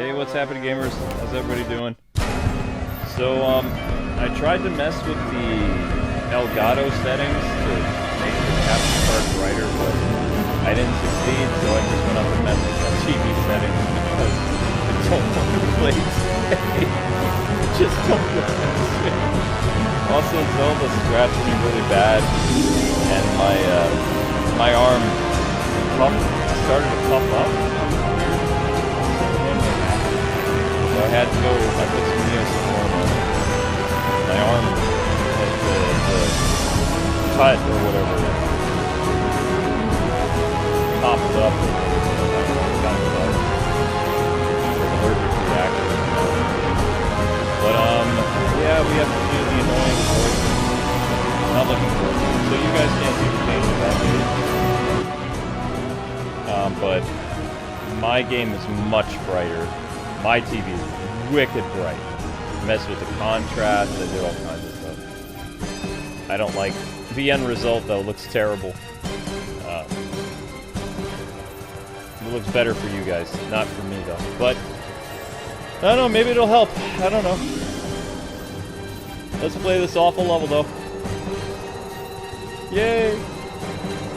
Hey, what's happening, gamers? How's everybody doing? So, I tried to mess with the Elgato settings to make the capture card brighter, but I didn't succeed, so I just went up and messed with the TV settings because I don't want to play today. I just don't want to. Also, Zelda scratched me really bad, and my arm started to puff up. So I had to go, I put some Neosporin on it. My arm, like the cut or whatever, popped up. I don't know, got it up. Allergic reaction. But, yeah, we have to do the annoying voice. Not looking forward to it. So you guys can't see the change of that video. But my game is much brighter. My TV is wicked bright. Messed with the contrast, I did all kinds of stuff. I don't like... The end result, though, looks terrible. It looks better for you guys, not for me, though. But, I don't know, maybe it'll help. I don't know. Let's play this awful level, though. Yay!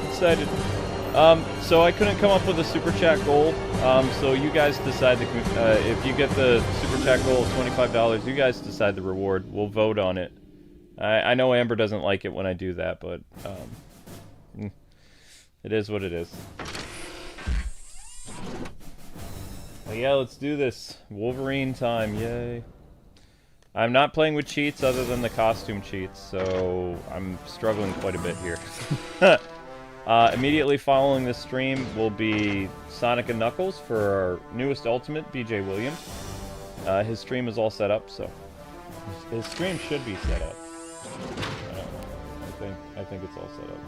Excited. So I couldn't come up with a super chat goal. So you guys decide if you get the super chat goal of $25, you guys decide the reward. We'll vote on it. I know Amber doesn't like it when I do that, but it is what it is. But yeah, let's do this. Wolverine time, yay. I'm not playing with cheats other than the costume cheats, so I'm struggling quite a bit here. Immediately following this stream will be Sonic and Knuckles for our newest Ultimate, BJ Williams. His stream is all set up, so his stream should be set up. I don't know. I think it's all set up.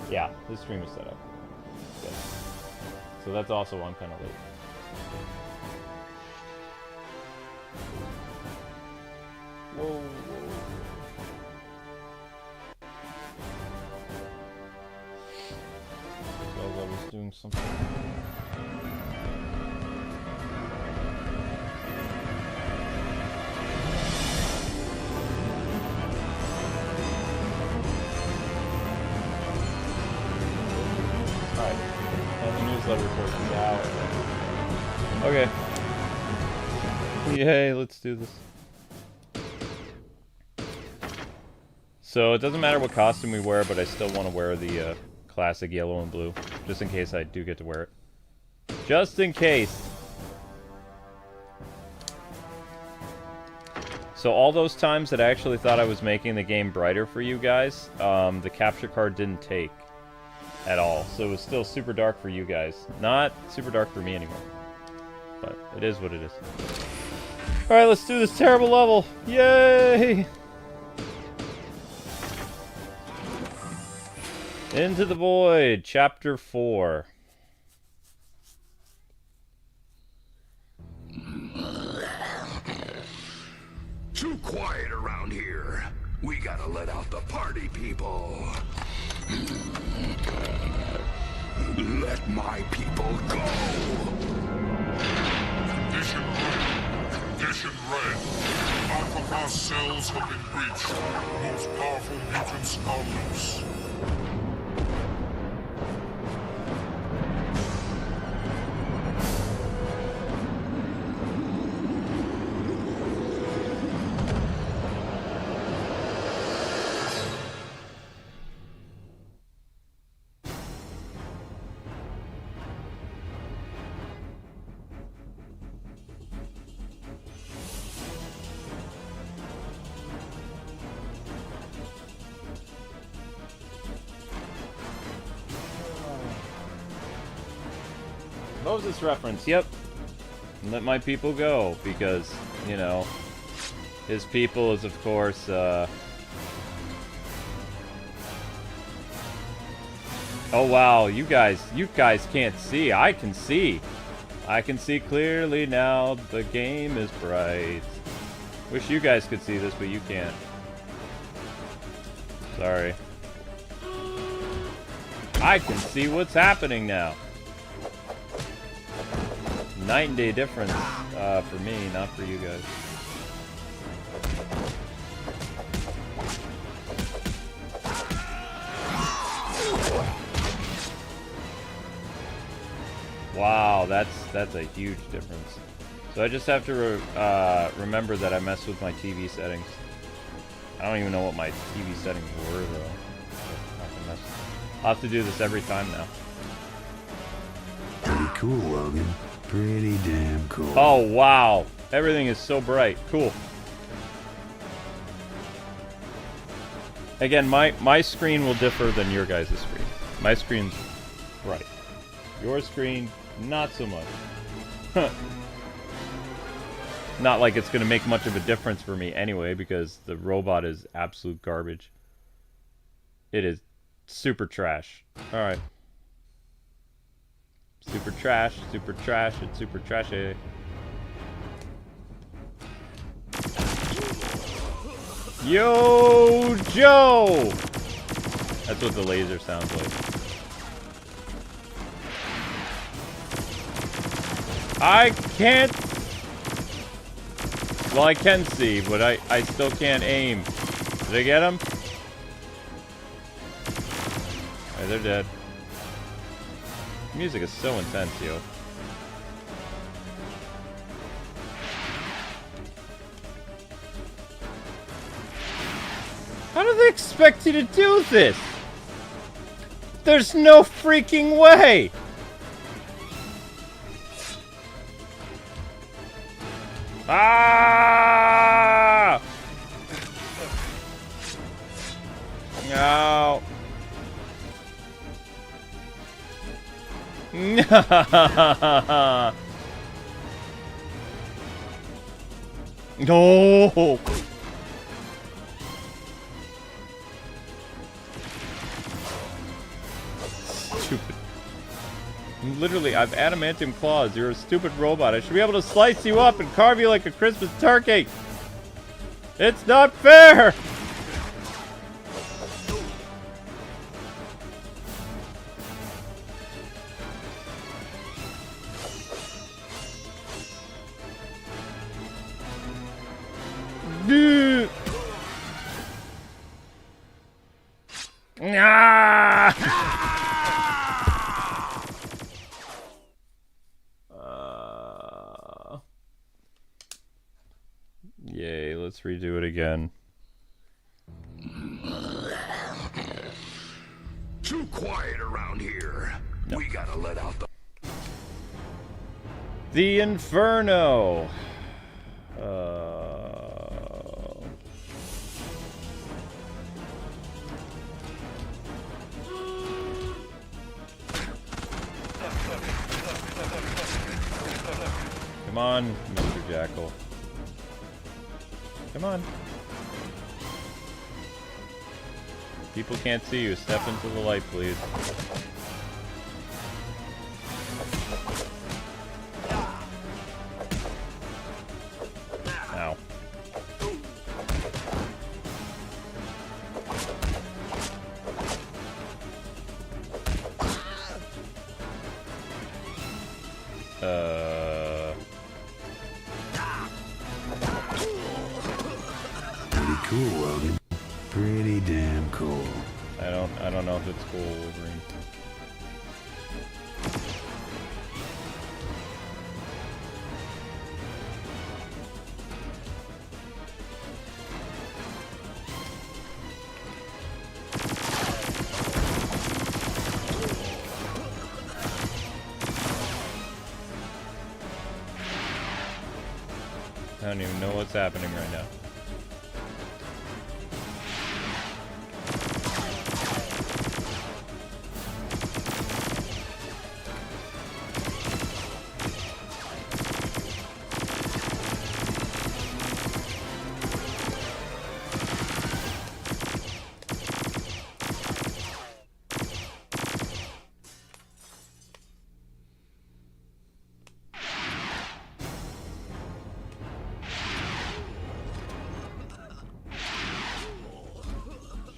Yeah, his stream is set up. Good. So that's also why I'm kind of late. Whoa. I was doing something. Alright. And the newsletter report is out. Okay. Yay, let's do this. So it doesn't matter what costume we wear, but I still want to wear the classic yellow and blue, just in case I do get to wear it. Just in case. So all those times that I actually thought I was making the game brighter for you guys, the capture card didn't take at all. So it was still super dark for you guys. Not super dark for me anymore. But it is what it is. Alright, let's do this terrible level. Yay! Into the Void, Chapter 4. Too quiet around here. We gotta let out the party people. Let my people go. Condition red. Condition red. Alpha cells have been breached. Most powerful mutants are loose. Moses reference, yep. Let my people go, because, you know, his people is, of course, Oh wow, you guys can't see. I can see. I can see clearly now. The game is bright. Wish you guys could see this, but you can't. Sorry. I can see what's happening now. night and day difference for me, not for you guys. Wow, that's a huge difference. So I just have to remember that I messed with my TV settings. I don't even know what my TV settings were though. I'll have to do this every time now. Pretty cool, Logan. Pretty damn cool. Oh wow, everything is so bright. Cool. Again, my screen will differ than your guys' screen. My screen's bright. Your screen, not so much. Not like it's going to make much of a difference for me anyway, because the robot is absolute garbage. It is super trash. Alright. Super trash, it's super trashy. Yo, Joe! That's what the laser sounds like. I can't... Well, I can see, but I still can't aim. Did I get him? Alright, they're dead. The music is so intense, yo. How do they expect you to do this? There's no freaking way! Ah! No. No. Stupid. Literally, I've adamantium claws. You're a stupid robot. I should be able to slice you up and carve you like a Christmas turkey. It's not fair. Yay, let's redo it again. Too quiet around here. No. We gotta let out the Inferno. Come on, Mr. Jackal. Come on. People can't see you. Step into the light, please. Ow. Pretty cool, Logan. Pretty damn cool. I don't know if it's cool, Wolverine. I don't even know what's happening right now.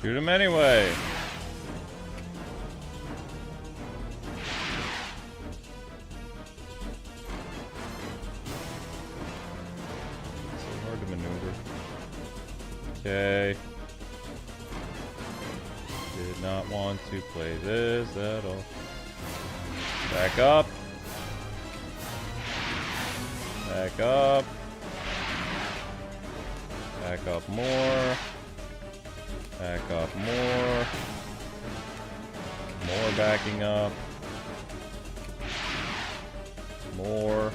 Shoot him anyway. Okay. Did not want to play this at all. Back up. Back up. Back up more. Back up more. More backing up. More.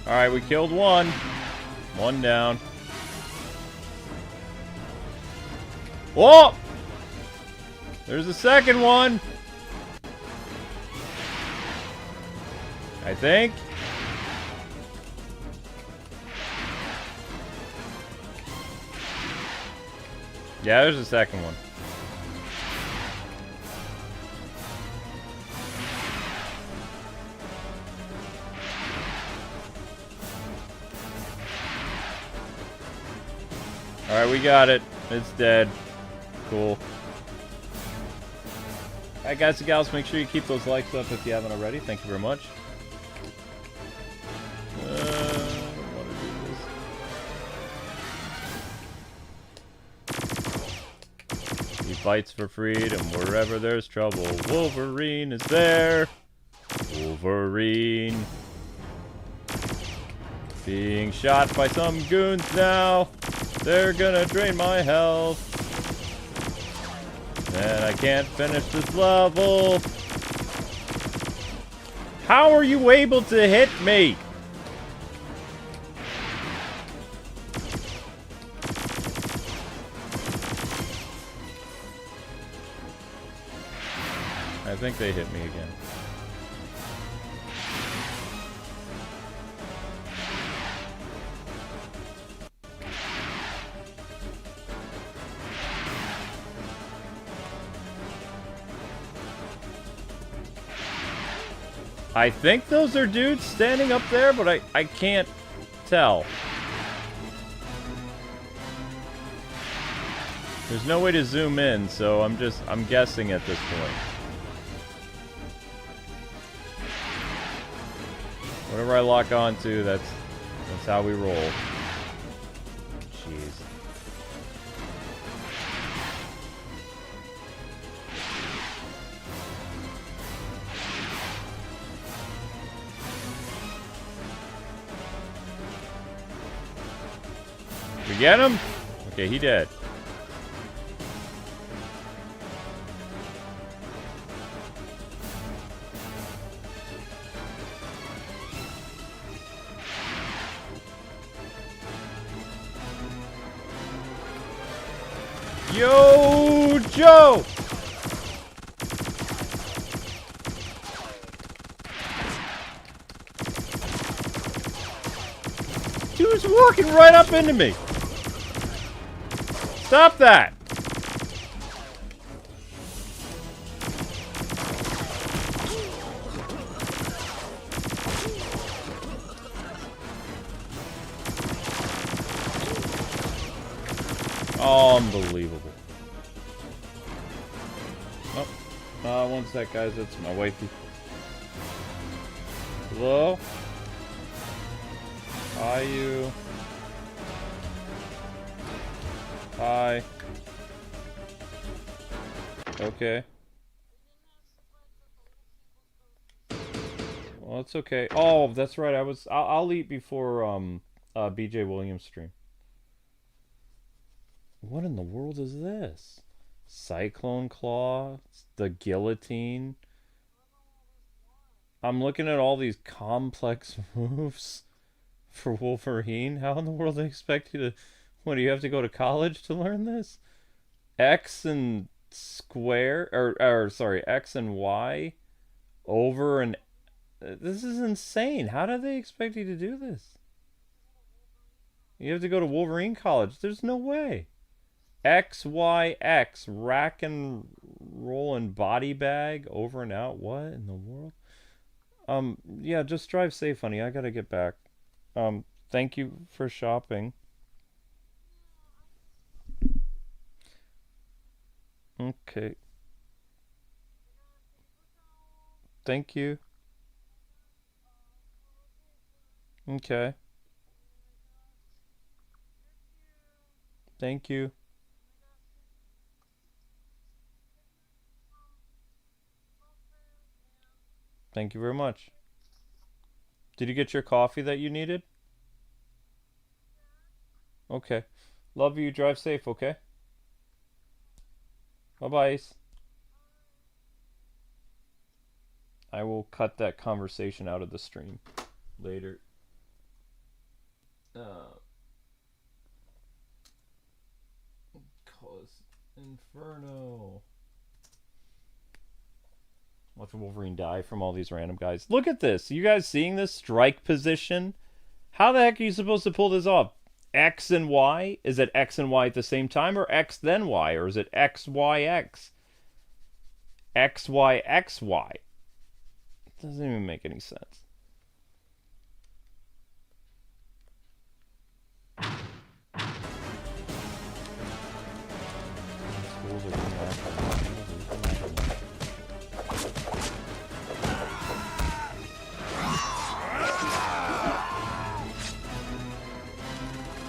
Alright, we killed one. One down. Whoa! There's a second one. I think. Yeah, there's a second one. Alright, we got it. It's dead. Cool. Alright, guys and gals, make sure you keep those likes up if you haven't already. Thank you very much. I don't want to do this. He fights for freedom wherever there's trouble. Wolverine is there. Wolverine. Being shot by some goons now. They're gonna drain my health. And I can't finish this level. How are you able to hit me? I think they hit me again. I think those are dudes standing up there, but I can't tell. There's no way to zoom in, so I'm guessing at this point. Whatever I lock onto, that's how we roll. Jeez. We get him? Okay, he dead. Yo, Joe! Dude's walking right up into me. Stop that! Unbelievable. Oh, one sec, guys. That's my wifey. Hello? Hi, you. Hi. Okay. Well, it's okay. Oh, that's right. I'll eat before BJ Williams stream. What in the world is this? Cyclone Claw, the guillotine. I'm looking at all these complex moves for Wolverine. How in the world do they expect you to... What, do you have to go to college to learn this? X and square, or sorry, X and Y over and... This is insane. How do they expect you to do this? You have to go to Wolverine College. There's no way. X, Y, X, rack and roll and body bag, over and out. What in the world? Yeah, just drive safe, honey. I gotta get back. Thank you for shopping. Okay. Thank you. Okay. Thank you. Thank you very much. Did you get your coffee that you needed? Okay. Love you. Drive safe, okay? Bye-bye. I will cut that conversation out of the stream later. Cause Inferno. Watch Wolverine die from all these random guys. Look at this. You guys seeing this strike position? How the heck are you supposed to pull this off? X and Y? Is it X and Y at the same time, or X then Y? Or is it X, Y, X? X, Y, X, Y. It doesn't even make any sense. Schools are coming out.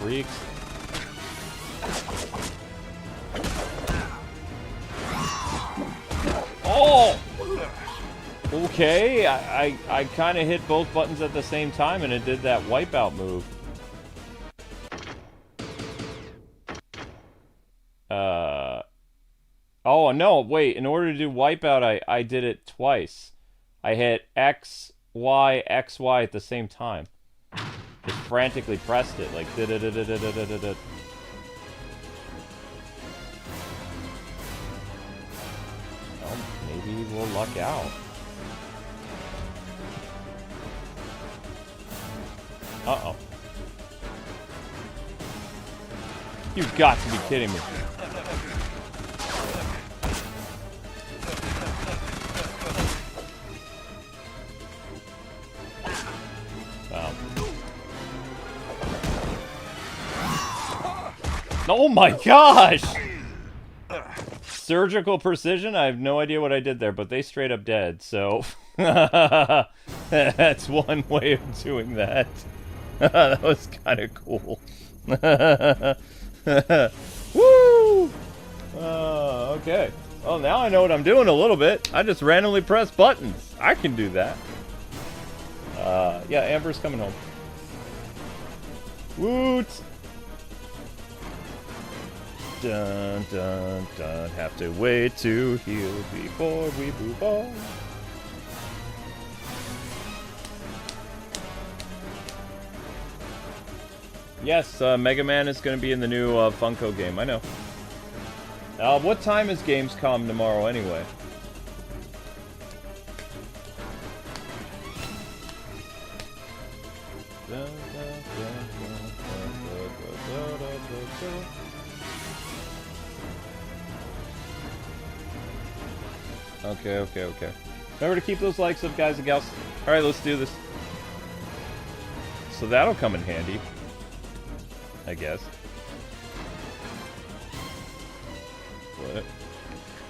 Freaks. Oh! Okay, I kind of hit both buttons at the same time and it did that wipeout move. Oh, no, wait. In order to do wipeout, I did it twice. I hit X, Y, X, Y at the same time. Just frantically pressed it, like da-da-da-da-da-da-da-da. Well, maybe we'll luck out. Uh-oh. You've got to be kidding me. Wow. Oh my gosh! Surgical precision? I have no idea what I did there, but they straight up dead, so... That's one way of doing that. That was kind of cool. Woo! Okay. Well, now I know what I'm doing a little bit. I just randomly press buttons. I can do that. Yeah, Amber's coming home. Woot! Dun, dun, dun. Have to wait to heal before we move on. Yes, Mega Man is going to be in the new Funko game. I know. What time is Gamescom tomorrow anyway? Okay. Remember to keep those likes up, guys and gals. Alright, let's do this. So that'll come in handy, I guess. What?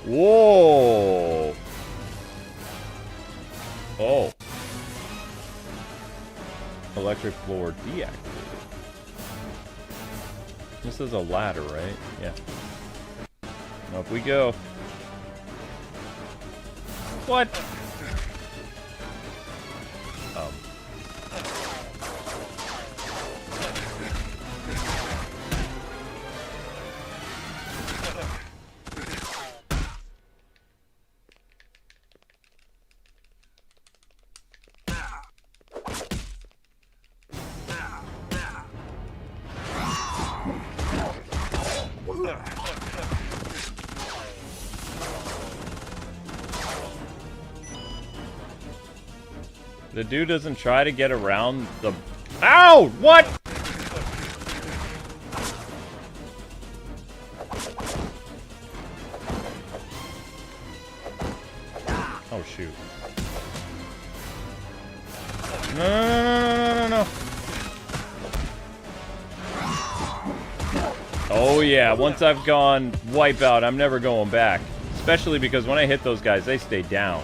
Whoa! Oh. Electric floor deactivated. This is a ladder, right? Yeah. Up we go. What? The dude doesn't try to get around the... Ow! What? Oh, shoot. No. Oh, yeah. Once I've gone wipeout, I'm never going back. Especially because when I hit those guys, they stay down.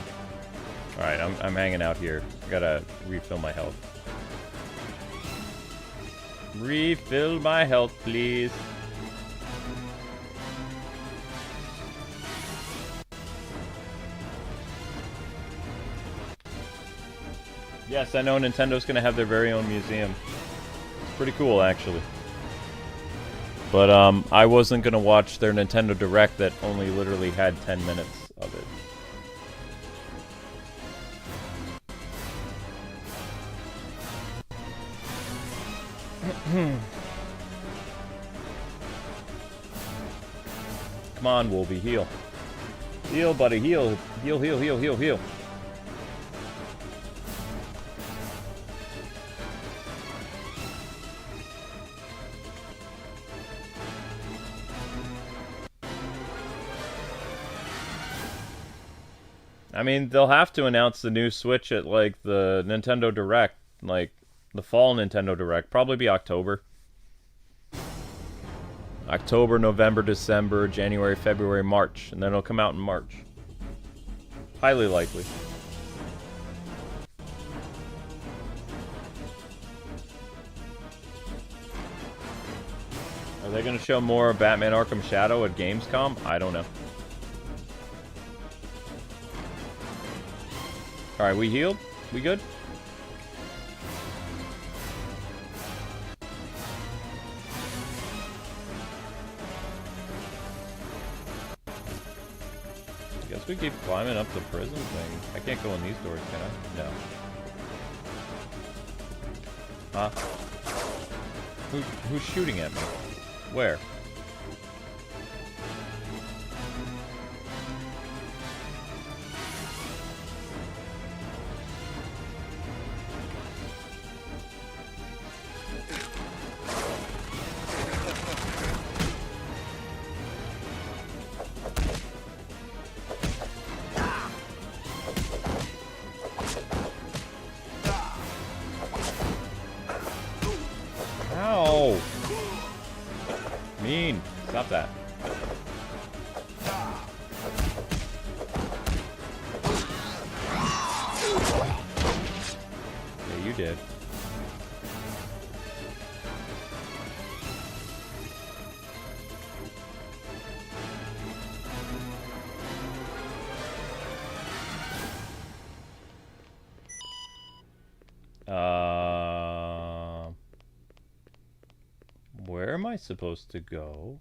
Alright, I'm hanging out here. I gotta refill my health. Refill my health, please. Yes, I know Nintendo's gonna have their very own museum. It's pretty cool, actually. But, I wasn't gonna watch their Nintendo Direct that only literally had 10 minutes of it. Come on, Wolvie, heal. Heal, buddy, heal. Heal, heal, heal, heal, heal. I mean, they'll have to announce the new Switch at, like, the Nintendo Direct. Like, the fall Nintendo Direct. Probably be October. October, November, December, January, February, March. And then it'll come out in March. Highly likely. Are they going to show more of Batman Arkham Shadow at Gamescom? I don't know. Alright, we healed? We good? I guess we keep climbing up the prison thing. I can't go in these doors, can I? No. Huh? Who's shooting at me? Where? Ow! Mean. Stop that. Yeah, you did. Where am I supposed to go?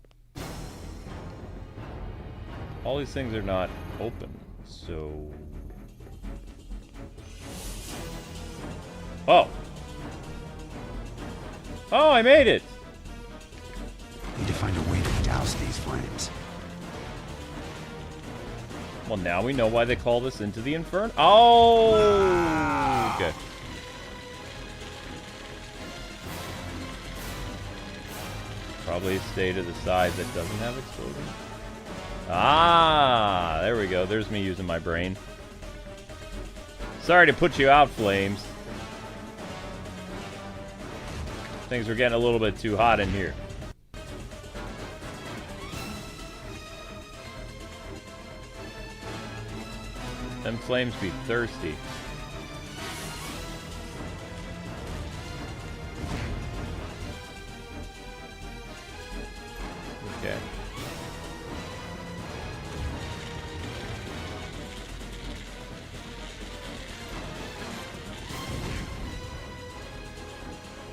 All these things are not open, so... Oh! Oh, I made it! Need to find a way to douse these flames. Well, now we know why they call this Into the Inferno. Oh! Okay. Probably stay to the side that doesn't have explosion. Ah, there we go. There's me using my brain. Sorry to put you out, Flames. Things are getting a little bit too hot in here. Them flames be thirsty. Okay.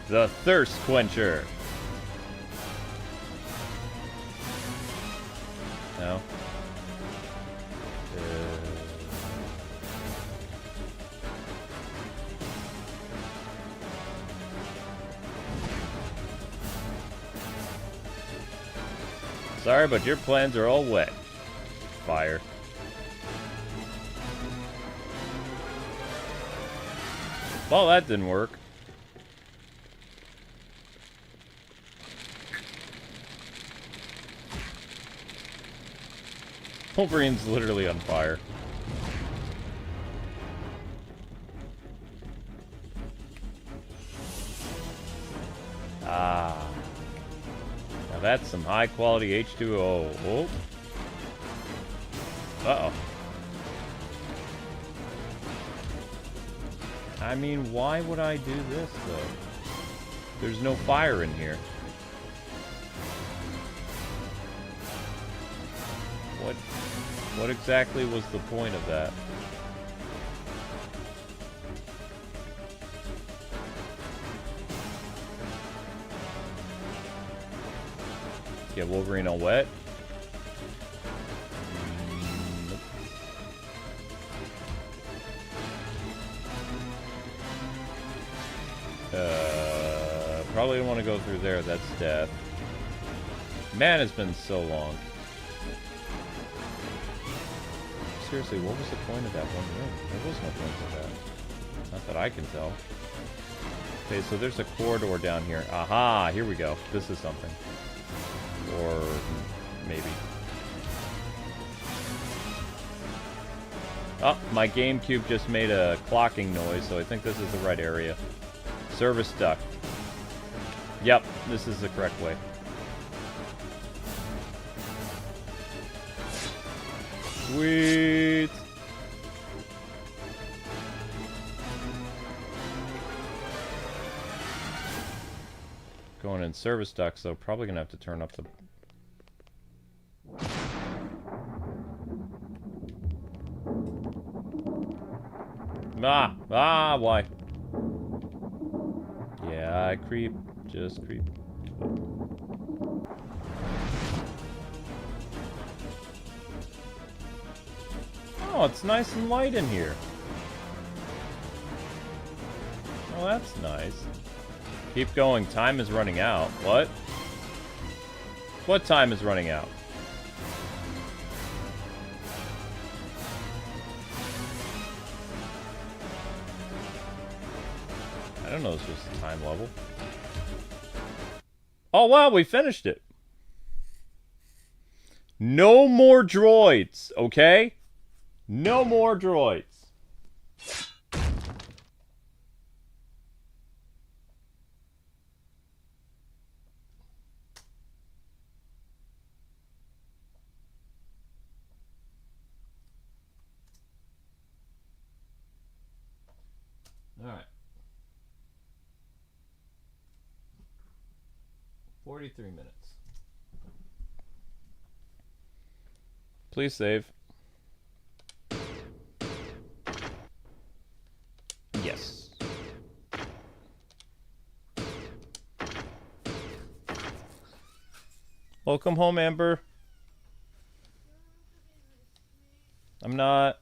The Thirst Quencher. No. Sorry, but your plans are all wet. Fire. Well, that didn't work. Wolverine's literally on fire. Ah. Now that's some high quality H2O. Oh. Uh-oh. I mean, why would I do this, though? There's no fire in here. What exactly was the point of that? Get Wolverine all wet. Probably don't want to go through there. That's death. Man, it's been so long. Seriously, what was the point of that one room? There was no point to that. Not that I can tell. Okay, so there's a corridor down here. Aha, here we go. This is something. Or maybe. Oh, my GameCube just made a clocking noise, so I think this is the right area. Service duct. Yep, this is the correct way. Sweet! Going in service ducts, so probably gonna have to turn up the... Why? Yeah, I creep. Just creep. Oh, it's nice and light in here. Oh, that's nice. Keep going. Time is running out. What? What time is running out? I don't know, it's just a time level. Oh wow, we finished it. No more droids, okay? No more droids. All right. 43 minutes. Please save. Yes. Welcome home, Amber. I'm not.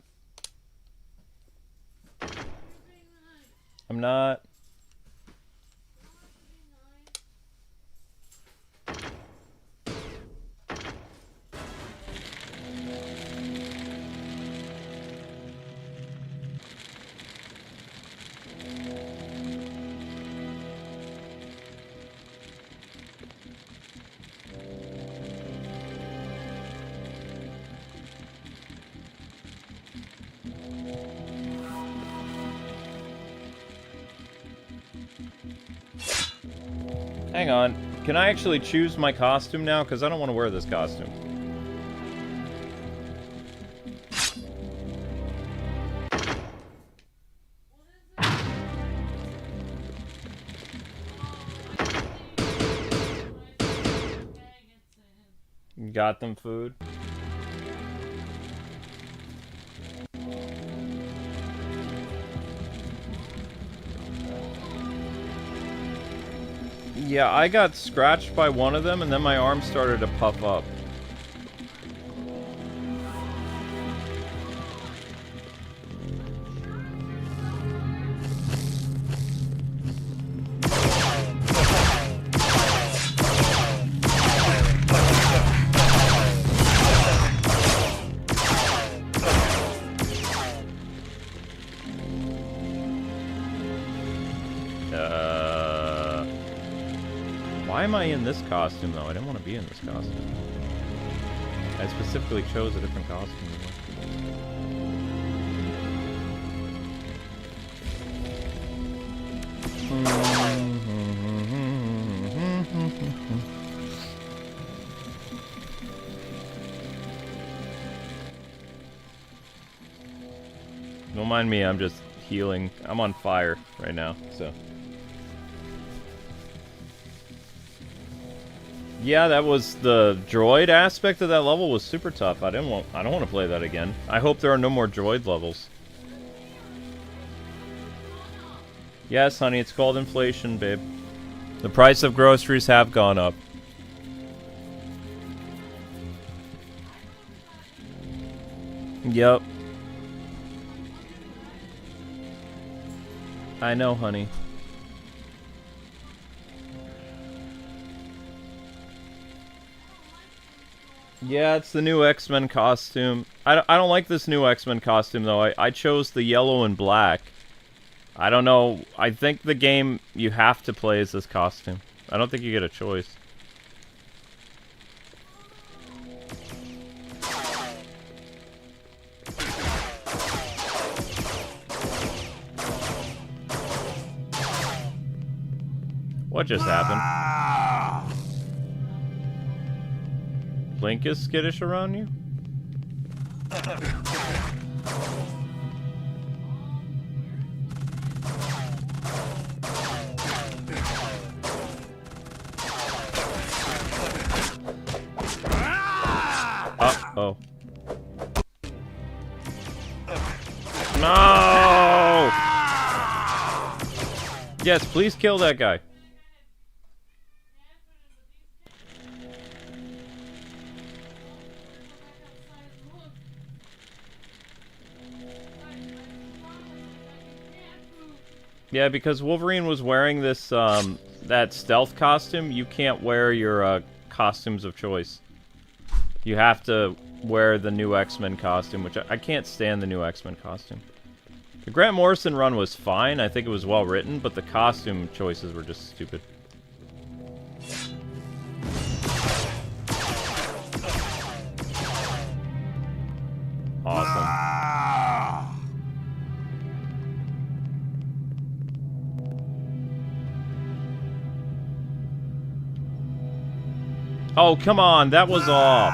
I'm not. Hang on. Can I actually choose my costume now? Because I don't want to wear this costume. Got them food. Yeah, I got scratched by one of them, and then my arm started to puff up. Why am I in this costume, though? I didn't want to be in this costume. I specifically chose a different costume. Don't mind me, I'm just healing. I'm on fire right now, so... Yeah, that was the droid aspect of that level was super tough. I don't want to play that again. I hope there are no more droid levels. Yes, honey, it's called inflation, babe. The price of groceries have gone up. Yep. I know, honey. Yeah, it's the new X-Men costume. I don't like this new X-Men costume, though. I chose the yellow and black. I don't know. I think the game you have to play as this costume. I don't think you get a choice. What just happened? Link is skittish around you? Uh-oh. No! Yes, please kill that guy. Yeah, because Wolverine was wearing this, that stealth costume. You can't wear your, costumes of choice. You have to wear the new X-Men costume, which I can't stand the new X-Men costume. The Grant Morrison run was fine. I think it was well written, but the costume choices were just stupid. Awesome. Oh, come on, that was off.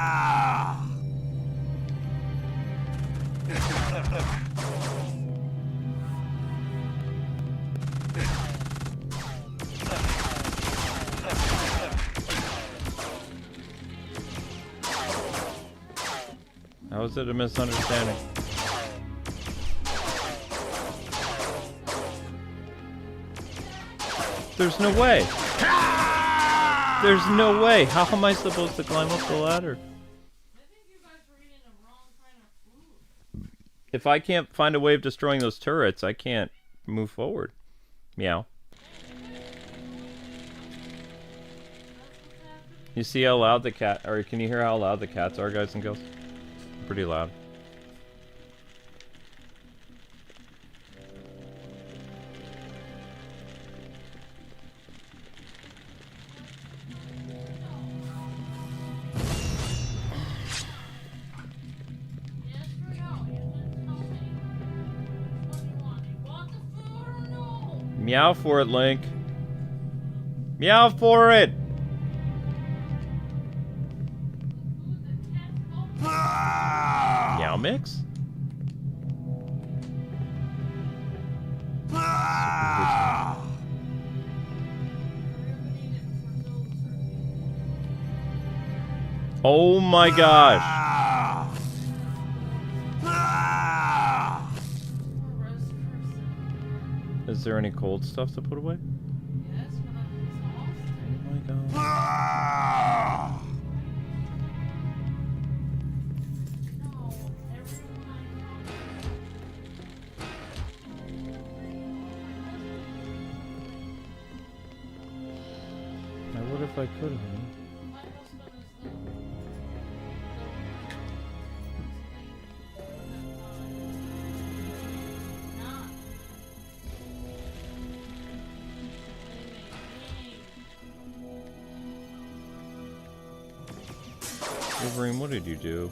How is it a misunderstanding? There's no way. There's no way. How am I supposed to climb up the ladder? If I can't find a way of destroying those turrets, I can't move forward. Meow. You see how loud the cat, or can you hear how loud the cats are, guys and girls? Pretty loud. Meow for it, Link. Meow for it! Meow mix? Oh my gosh! Is there any cold stuff to put away? Yes, Oh my god. I would if I could, honey. Wolverine, what did you do?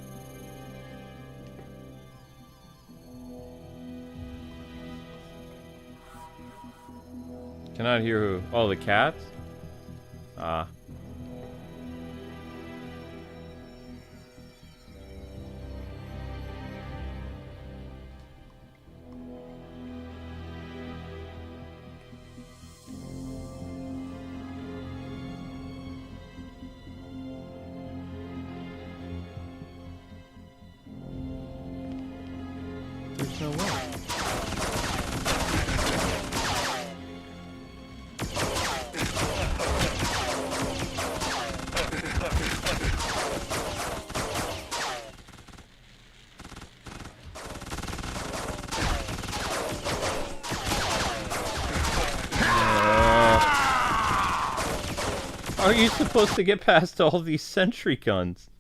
Cannot hear who? Oh, the cats? Ah. There's no way. are you supposed to get past all these sentry guns?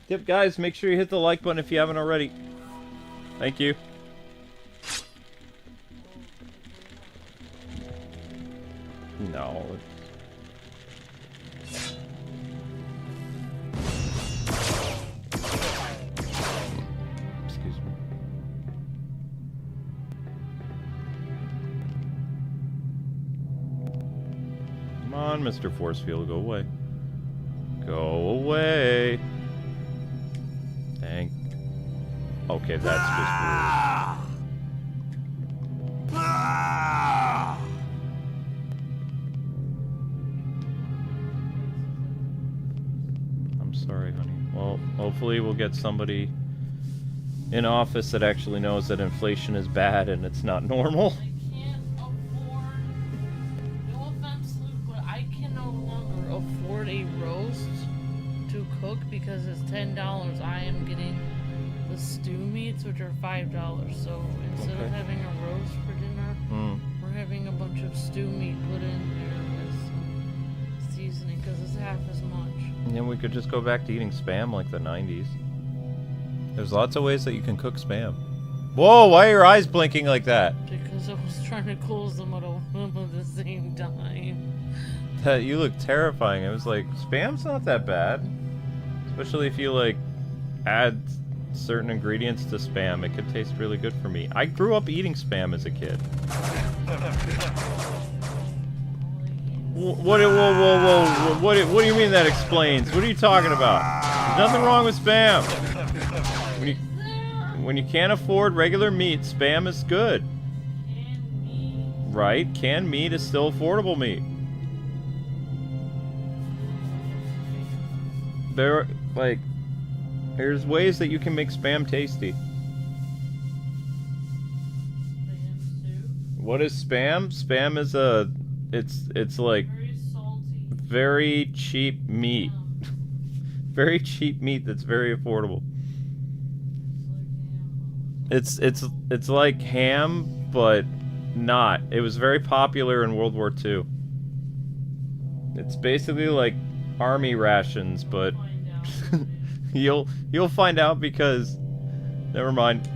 Yep, guys, make sure you hit the like button if you haven't already. Thank you. No. Excuse me. Come on, Mr. Forcefield, go away. Go away. Dang. Okay, that's just rude. I'm sorry, honey. Well, hopefully we'll get somebody in office that actually knows that inflation is bad and it's not normal. I can't afford, no offense, Luke, but I can no longer afford a roast to cook because it's $10. I am getting the stew meats, which are $5. So instead of having a roast for dinner, we're having a bunch of stew meat put in there with some seasoning because it's half as much. And then we could just go back to eating Spam like the 90s. There's lots of ways that you can cook Spam. Whoa, why are your eyes blinking like that? Because I was trying to close them at the same time. You look terrifying. It was like, Spam's not that bad. Especially if you, like, add certain ingredients to Spam. It could taste really good for me. I grew up eating Spam as a kid. What do you mean that explains? What are you talking about? There's nothing wrong with Spam. When you can't afford regular meat, Spam is good. Right? Canned meat is still affordable meat. There's ways that you can make Spam tasty. What is Spam? Spam is it's like Very salty. very cheap meat. Very cheap meat that's very affordable. It's like ham, but not. It was very popular in World War II. It's basically like army rations, but you'll find out because never mind.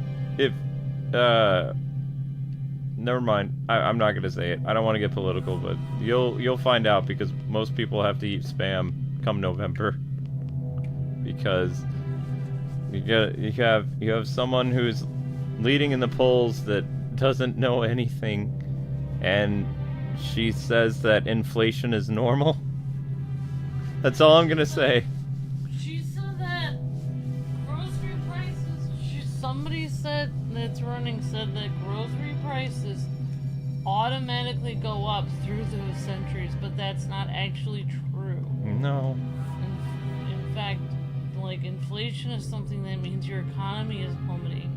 Never mind. I'm not gonna say it. I don't want to get political, but you'll find out because most people have to eat Spam come November because you have someone who's leading in the polls that doesn't know anything, and she says that inflation is normal. That's all I'm gonna say. She said that grocery prices. Somebody said that's running said that grocery prices automatically go up through those Sentries, but that's not actually true. No. In fact, like, inflation is something that means your economy is plummeting.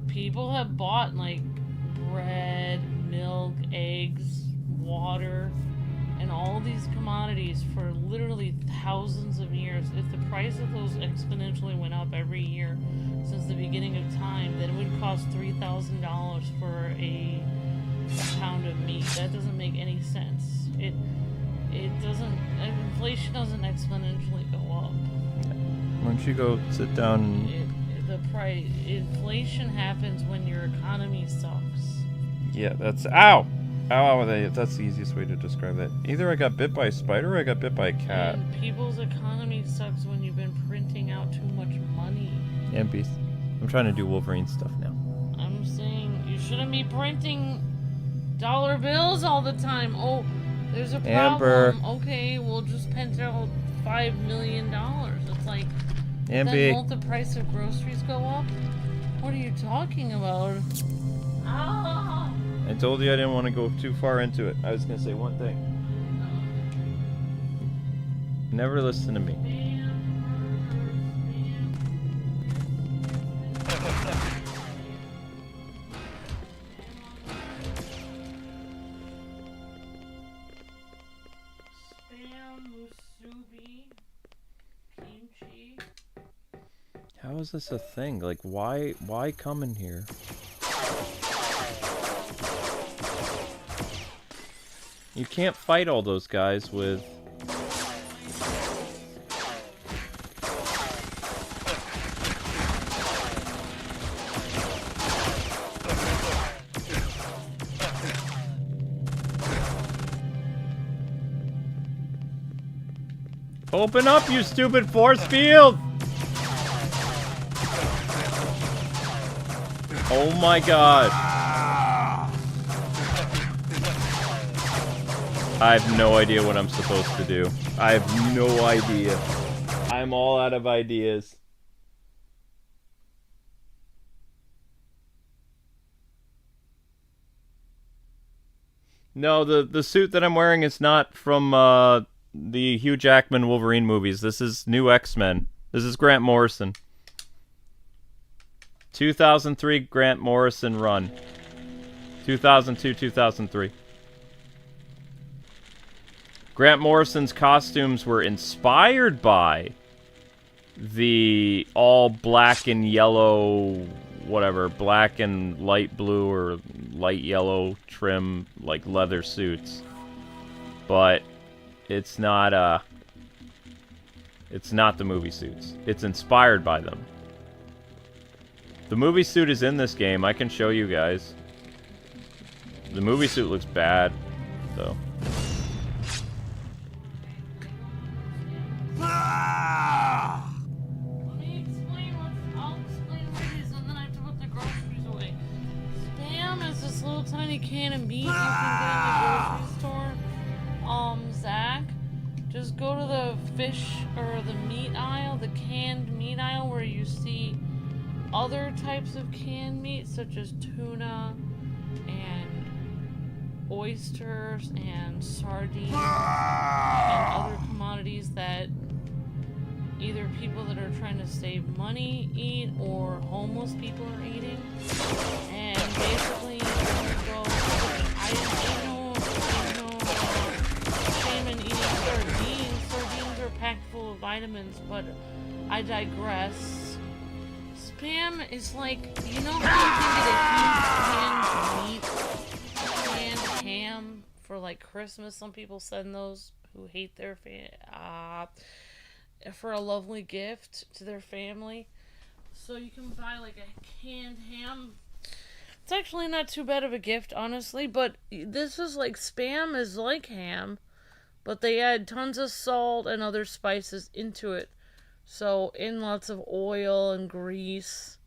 People have bought, like, bread, milk, eggs, water, and all these commodities for literally thousands of years. If the price of those exponentially went up every year since the beginning of time, then it would cost $3,000 for a pound of meat. That doesn't make any sense. It doesn't. Inflation doesn't exponentially go up. Why don't you go sit down? Inflation happens when your economy sucks. Yeah, that's ow. That's the easiest way to describe that. Either I got bit by a spider or I got bit by a cat. And people's economy sucks when you've been printing out too much money. And beast. I'm trying to do Wolverine stuff now. I'm saying you shouldn't be printing dollar bills all the time. Oh, there's a problem. Amber. Okay, we'll just print out $5 million. It's like, Amber. then won't the price of groceries go up? What are you talking about? Ah! I told you I didn't want to go too far into it. I was going to say one thing. Never listen to me. is this a thing? Like, why come in here? You can't fight all those guys with... Open up, you stupid force field! Oh my god. I have no idea what I'm supposed to do. I have no idea. I'm all out of ideas. No, the suit that I'm wearing is not from the Hugh Jackman Wolverine movies. This is new X-Men. This is Grant Morrison. 2003 Grant Morrison run. 2002, 2003. Grant Morrison's costumes were inspired by the all black and yellow, whatever, black and light blue or light yellow trim, like leather suits. But it's not the movie suits. It's inspired by them. The movie suit is in this game. I can show you guys. The movie suit looks bad, though. Let me explain I'll explain what it is, and then I have to put the groceries away. Spam is this little tiny can of meat you can get in the grocery store. Zach, just go to the fish or the meat aisle, the canned meat aisle, where you see other types of canned meat, such as tuna and oysters and sardines and other commodities that either people that are trying to save money eat or homeless people are eating. And basically, you go, I know shame in eating sardines. Sardines are packed full of vitamins, but I digress. Spam is like, you know how you can get a huge canned ham for like Christmas? Some people send those who hate their for a lovely gift to their family. So you can buy like a canned ham. It's actually not too bad of a gift, honestly, but this is like, Spam is like ham, but they add tons of salt and other spices into it. So, in lots of oil and grease.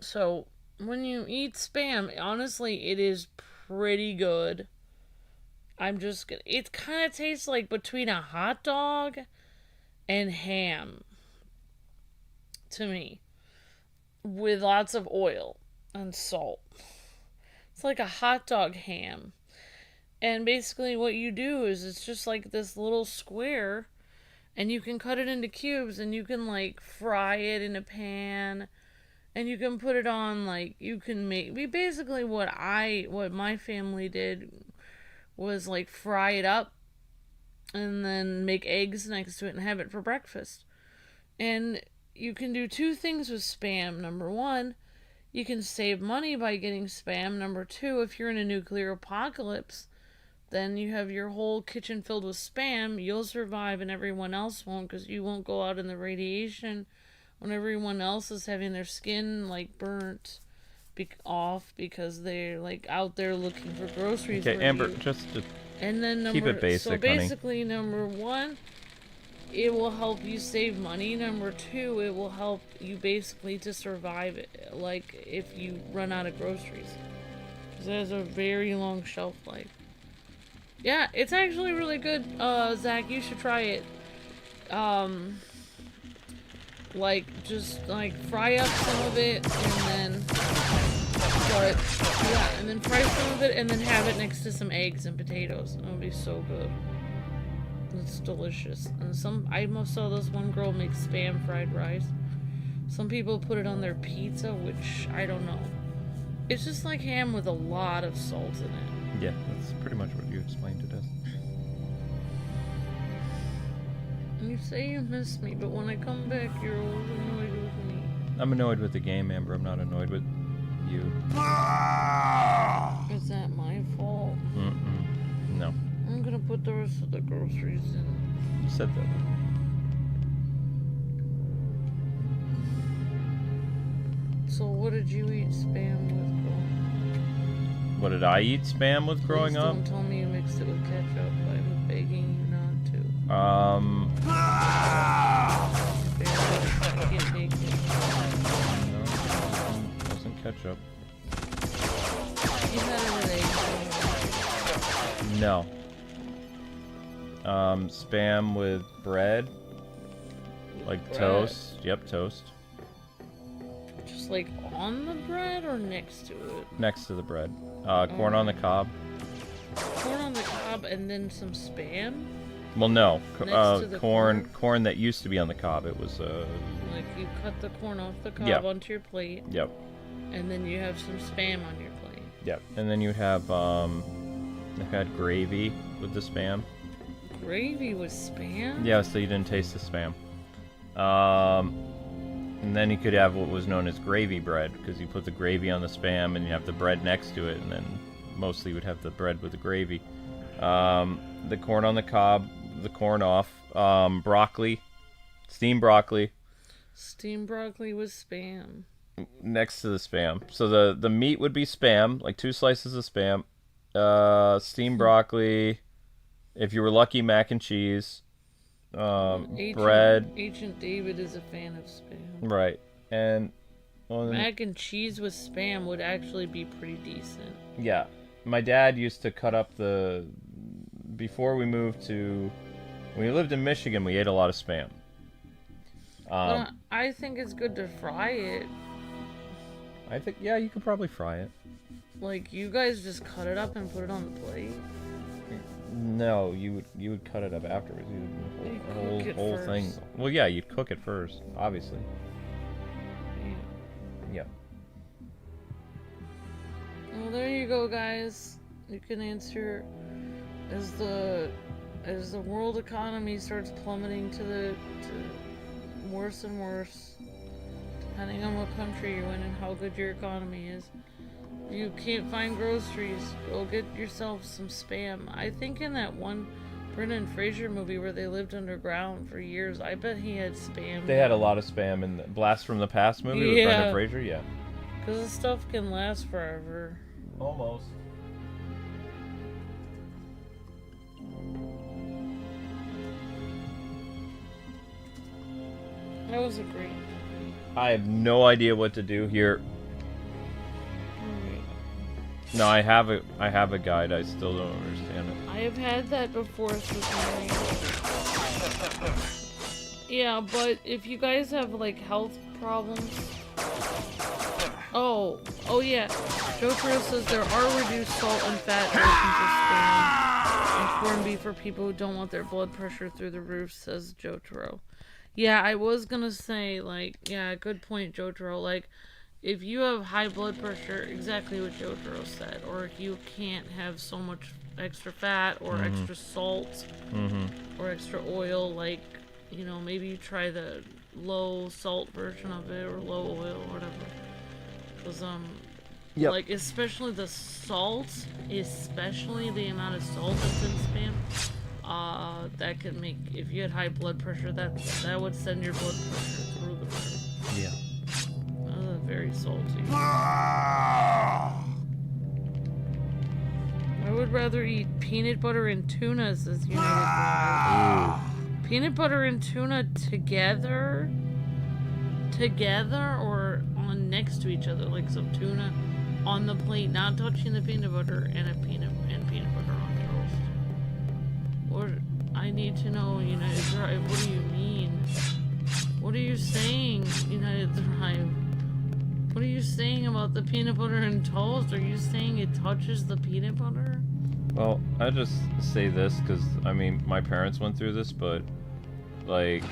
So, when you eat Spam, honestly, it is pretty good. It kind of tastes like between a hot dog and ham. To me. With lots of oil and salt. It's like a hot dog ham. And basically what you do is, it's just like this little square, and you can cut it into cubes, and you can like fry it in a pan, and you can put it on, like, you can basically what my family did was like fry it up and then make eggs next to it and have it for breakfast. And you can do two things with Spam. Number one, you can save money by getting Spam. Number two, if you're in a nuclear apocalypse, then you have your whole kitchen filled with Spam. You'll survive and everyone else won't, because you won't go out in the radiation when everyone else is having their skin like burnt off because they're like out there looking for groceries. Okay, Amber, just to and then keep it basic, so basically, honey. Number one, it will help you save money. Number two, it will help you basically to survive it, like if you run out of groceries, because it has a very long shelf life. Yeah, it's actually really good. Zach, you should try it. Like, just like fry up some of it, and then fry some of it and then have it next to some eggs and potatoes. It would be so good. It's delicious. And I most saw this one girl make Spam fried rice. Some people put it on their pizza, which I don't know. It's just like ham with a lot of salt in it. Yeah, that's pretty much what you explained it as. You say you miss me, but when I come back, you're always annoyed with me. I'm annoyed with the game, Amber. I'm not annoyed with you. Is that my fault? No. I'm gonna put the rest of the groceries in. You said that. So what did you eat spam with growing What did I eat spam with growing Please up? Don't tell me you mixed it with ketchup. I'm begging you not to. Um. I can't take it. No, it wasn't ketchup. You had it with eggs. No. Spam with bread. Like Bread. toast. Yep, toast. Just like on the bread or next to it? Next to the bread. Corn on the cob. Corn on the cob and then some spam? Well, no. Next to the Corn that used to be on the cob. It was, Like you cut the corn off the cob Yep. onto your plate. Yep. And then you have some spam on your plate. Yep. And then you'd have, I had gravy with the spam. Gravy with spam? Yeah, so you didn't taste the spam. And then you could have what was known as gravy bread, because you put the gravy on the spam and you have the bread next to it, and then mostly you would have the bread with the gravy. The corn on the cob, the corn off, broccoli, steamed broccoli. Steamed broccoli with spam. Next to the spam. So the meat would be spam, like 2 slices of spam. Steamed broccoli, if you were lucky, mac and cheese. Bread. Agent David is a fan of spam. Right. And Mac and cheese with spam would actually be pretty decent. yeah. My dad used to cut up before we moved to... When we lived in Michigan, we ate a lot of spam. But I think it's good to fry it. I think, yeah, you could probably fry it. Like, you guys just cut it up and put it on the plate. No, you would cut it up afterwards. You You would cook it whole thing. first. Well, yeah, you'd cook it first, obviously. Yeah. Yeah. Well, there you go, guys. You can answer as the world economy starts plummeting to worse and worse, depending on what country you're in and how good your economy is. You can't find groceries, go get yourself some spam. I think in that one Brendan Fraser movie where they lived underground for years, I bet he had spam. They had a lot of spam in the Blast from the Past movie with Brendan Fraser, yeah. Because the stuff can last forever. Almost. That was a great movie. I have no idea what to do here. No, I have a guide. I still don't understand it. I have had that before, so yeah, but if you guys have like health problems, oh yeah, Jotaro says there are reduced salt and fat versions of spam and corned beef for people who don't want their blood pressure through the roof, says Jotaro. Yeah, I was gonna say, like, yeah, good point, Jotaro. Like, if you have high blood pressure, exactly what Jotaro said, or if you can't have so much extra fat or extra salt or extra oil, like, you know, maybe you try the low salt version of it or low oil or whatever. Because, like, especially the salt, especially the amount of salt that's in spam, that could make, if you had high blood pressure, that would send your blood pressure through the roof. Yeah. Very salty. I would rather eat peanut butter and tuna, says United. Peanut butter and tuna together or on next to each other, like some tuna on the plate, not touching the peanut butter, and peanut butter on toast. Or I need to know, United Thrive, what do you mean? What are you saying, United Thrive? What are you saying about the peanut butter and toast? Are you saying it touches the peanut butter? Well, I just say this because, I mean, my parents went through this, but, like,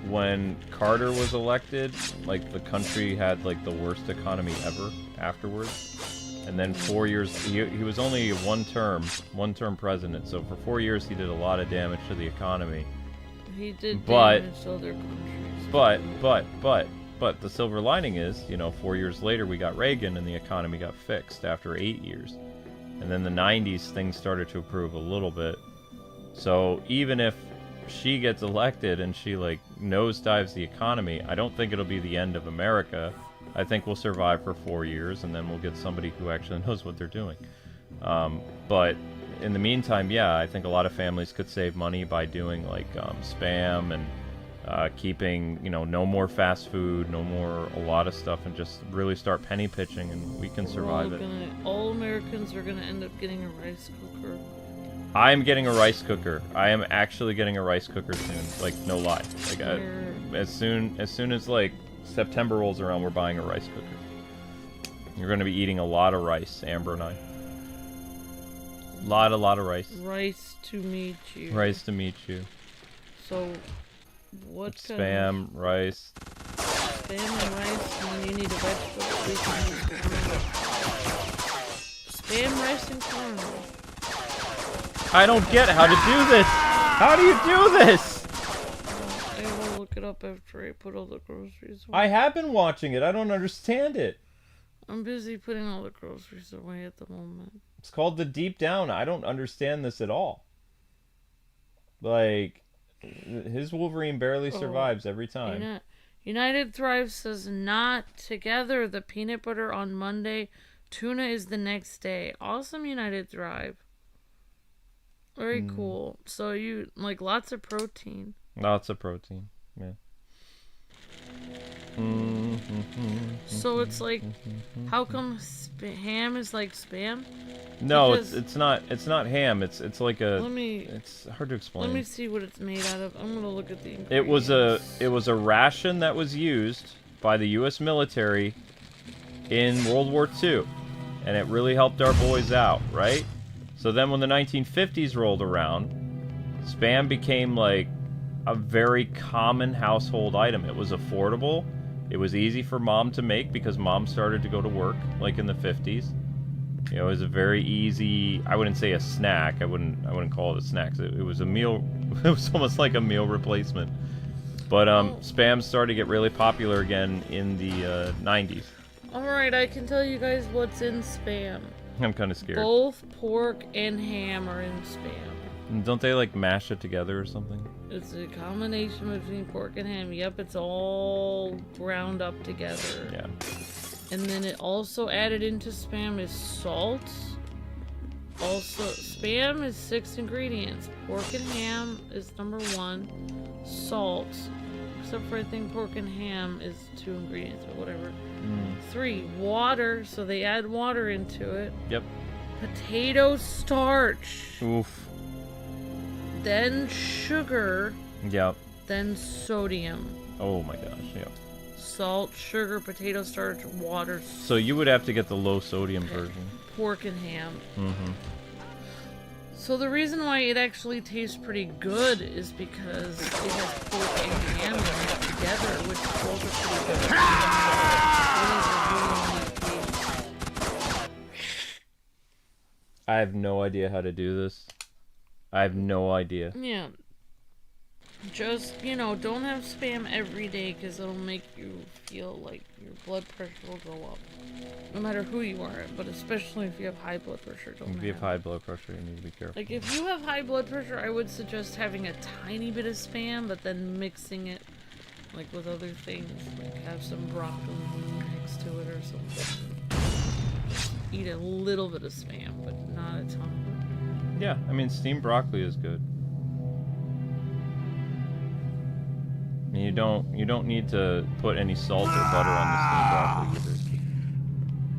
when Carter was elected, like, the country had, like, the worst economy ever afterwards. And then 4 years, he was only a one-term president, so for 4 years he did a lot of damage to the economy. He did damage to other countries. But, But the silver lining is, you know, 4 years later we got Reagan and the economy got fixed after 8 years. And then the 90s, things started to improve a little bit. So even if she gets elected and she, like, nosedives the economy, I don't think it'll be the end of America. I think we'll survive for 4 years, and then we'll get somebody who actually knows what they're doing. But in the meantime, yeah, I think a lot of families could save money by doing, like, Spam and keeping, you know, no more fast food, no more a lot of stuff, and just really start penny pitching, and we can survive it. All Americans are gonna end up getting a rice cooker. I'm getting a rice cooker. I am actually getting a rice cooker soon. Like, no lie. Like, as soon as like September rolls around, we're buying a rice cooker. You're gonna be eating a lot of rice, Amber and I. Lot of rice. Rice to meet you. Rice to meet you. So, what Spam, rice. Spam and rice, and then you need a vegetable. Spam, rice, and corn. I don't get how to do this! How do you do this? I will look it up after I put all the groceries away. I have been watching it. I don't understand it. I'm busy putting all the groceries away at the moment. It's called the Deep Down. I don't understand this at all. Like, his Wolverine barely survives every time. United Thrive says, not together. The peanut butter on Monday. Tuna is the next day. Awesome, United Thrive. Very cool. So you, like, lots of protein. Lots of protein, yeah. So it's like, how come ham is like Spam? No, Because it's not ham. It's like a. It's hard to explain. Let me see what it's made out of. I'm gonna look at the ingredients. It was a ration that was used by the U.S. military in World War II, and it really helped our boys out, right? So then when the 1950s rolled around, Spam became like a very common household item. It was affordable. It was easy for mom to make because mom started to go to work like in the 50s. You know, it was a very easy, I wouldn't say a snack. I wouldn't call it a snack. It was a meal. It was almost like a meal replacement. But Spam started to get really popular again in the 90s. All right, I can tell you guys what's in Spam. I'm kind of scared. Both pork and ham are in Spam. Don't they like mash it together or something? It's a combination between pork and ham. Yep, it's all ground up together. Yeah. And then it also added into Spam is salt. Also, Spam is 6 ingredients. Pork and ham is number 1. Salt. Except for I think pork and ham is 2 ingredients, but whatever. 3, water, so they add water into it. Yep. Potato starch. Oof. Then sugar. Yep. Then sodium. Oh my gosh, yep. Salt, sugar, potato starch, water. So you would have to get the low sodium version. Pork and ham. Mm-hmm. So the reason why it actually tastes pretty good is because it has pork and ham in it together, which both are pretty good. I have no idea how to do this. I have no idea. Yeah. Just, you know, don't have Spam every day because it'll make you feel like your blood pressure will go up. No matter who you are, but especially if you have high blood pressure. If you have high blood pressure, you need to be careful. Like, if you have high blood pressure, I would suggest having a tiny bit of Spam, but then mixing it, like, with other things. Like, have some broccoli next to it or something. Just eat a little bit of Spam, but not a ton. Yeah, I mean, steamed broccoli is good. I mean, you don't need to put any salt or butter on the steamed broccoli either.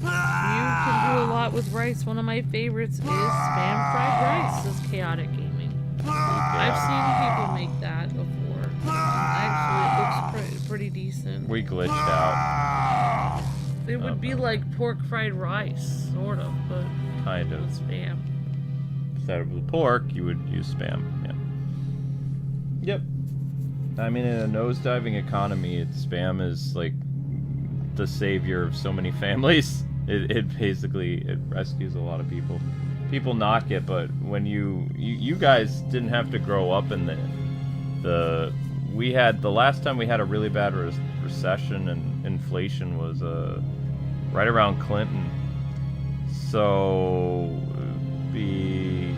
You can do a lot with rice. One of my favorites is Spam fried rice, says Chaotic Gaming. I've seen people make that before. Actually, it looks pretty decent. We glitched out. It would be like pork fried rice, sort of, but kind of. with Spam. Instead of pork, you would use Spam. Yeah. Yep. I mean, in a nosediving economy, Spam is like the savior of so many families. It basically rescues a lot of people. People knock it, but when you guys didn't have to grow up in the we had the last time we had a really bad recession and inflation was right around Clinton. So it'd be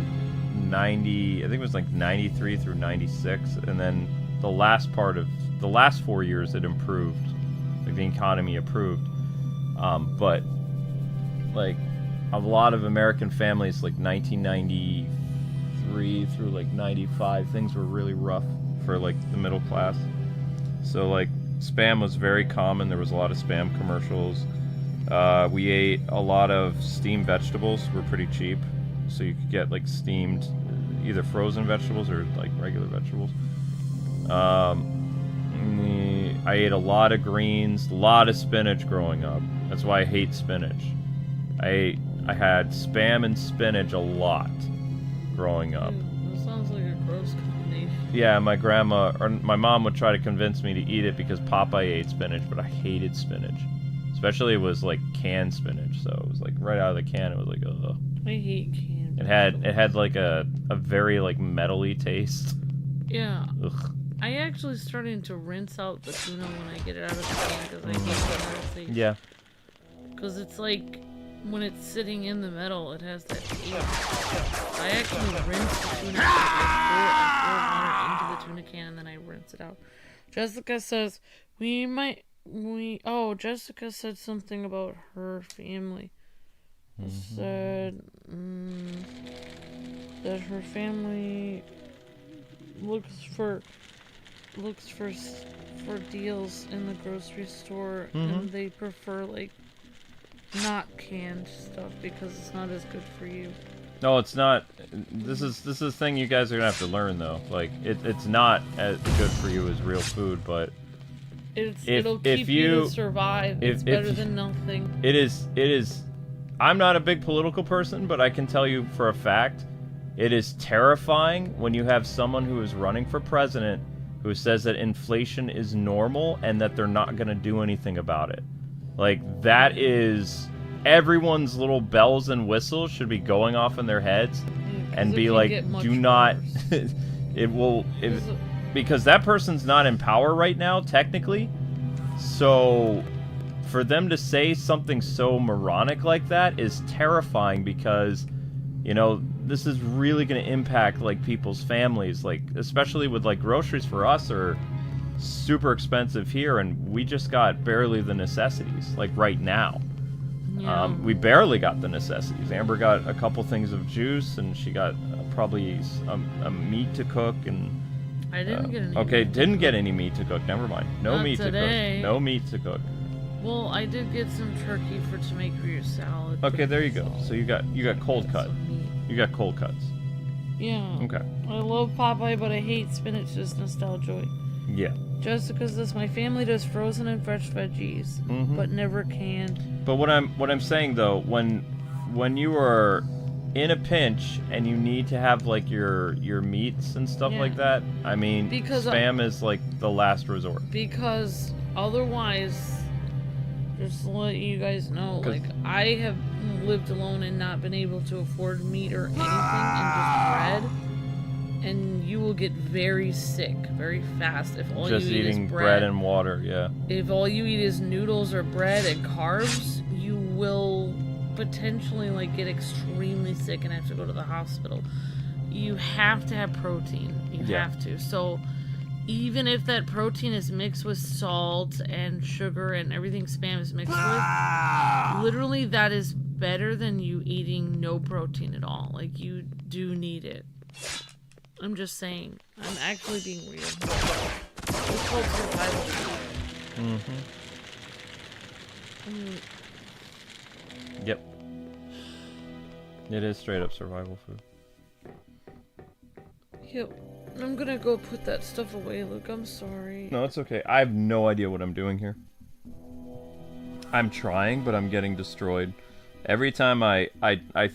90. I think it was like 93 through 96, and then the last 4 years it improved. Like the economy improved, but like a lot of American families, like 1993 through like 95, things were really rough for like the middle class. So like spam was very common. There was a lot of spam commercials. We ate a lot of steamed vegetables. Were pretty cheap, so you could get like steamed, either frozen vegetables or like regular vegetables. I ate a lot of greens, a lot of spinach growing up. That's why I hate spinach. I had spam and spinach a lot growing up. That sounds like a gross combination. Yeah, my mom would try to convince me to eat it because Popeye ate spinach, but I hated spinach. Especially it was like canned spinach, so it was like right out of the can. It was like, ugh. I hate canned. It had like a very like metally taste. Yeah. Ugh. I actually starting to rinse out the tuna when I get it out of the can because I hate the metal taste. Yeah. Because it's like when it's sitting in the metal, it has that taste. I actually rinse the tuna can. I pour water into the tuna can and then I rinse it out. Jessica says Jessica said something about her family. Said that her family looks for deals in the grocery store, and they prefer like not canned stuff because it's not as good for you. No, it's not. This is the thing you guys are gonna have to learn though. Like it's not as good for you as real food, but it'll keep you to survive. It's better than nothing. It is. I'm not a big political person, but I can tell you for a fact, it is terrifying when you have someone who is running for president who says that inflation is normal and that they're not going to do anything about it. Like, that is... Everyone's little bells and whistles should be going off in their heads and be like, do not... Because that person's not in power right now, technically. So... For them to say something so moronic like that is terrifying because, you know, this is really going to impact, like, people's families. Like, especially with, like, groceries for us are super expensive here, and we just got barely the necessities, like, right now. Yeah. We barely got the necessities. Amber got a couple things of juice, and she got probably a meat to cook, and... I didn't get any Okay, meat didn't get any meat to cook. Never mind. No Not meat today. to cook. No meat to cook. Well, I did get some turkey to make for your salad. Okay, there you go. So you got cold cut. You got cold cuts. Yeah. Okay. I love Popeye, but I hate spinach. Just nostalgia. Yeah. Jessica says my family does frozen and fresh veggies, but never canned. But what I'm saying though, when you are in a pinch and you need to have like your meats and stuff like that, I mean, because spam is like the last resort. Because otherwise. Just to let you guys know, like, I have lived alone and not been able to afford meat or anything and just bread. And you will get very sick very fast if all just you eat eating is bread and water, yeah. If all you eat is noodles or bread and carbs, you will potentially, like, get extremely sick and have to go to the hospital. You have to have protein. You have to. So... Even if that protein is mixed with salt and sugar and everything spam is mixed with, literally that is better than you eating no protein at all. Like, you do need it. I'm just saying. I'm actually being real. It's called survival food. Yep. It is straight up survival food. Yep. I'm gonna go put that stuff away, Luke. I'm sorry. No, it's okay. I have no idea what I'm doing here. I'm trying, but I'm getting destroyed. Every time I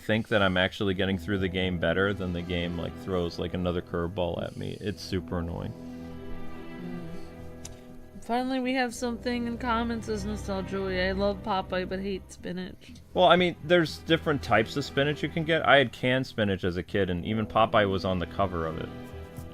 think that I'm actually getting through the game better, then the game like throws like another curveball at me. It's super annoying. Finally, we have something in common, says Nostalgia. I love Popeye, but hate spinach. Well, I mean, there's different types of spinach you can get. I had canned spinach as a kid, and even Popeye was on the cover of it.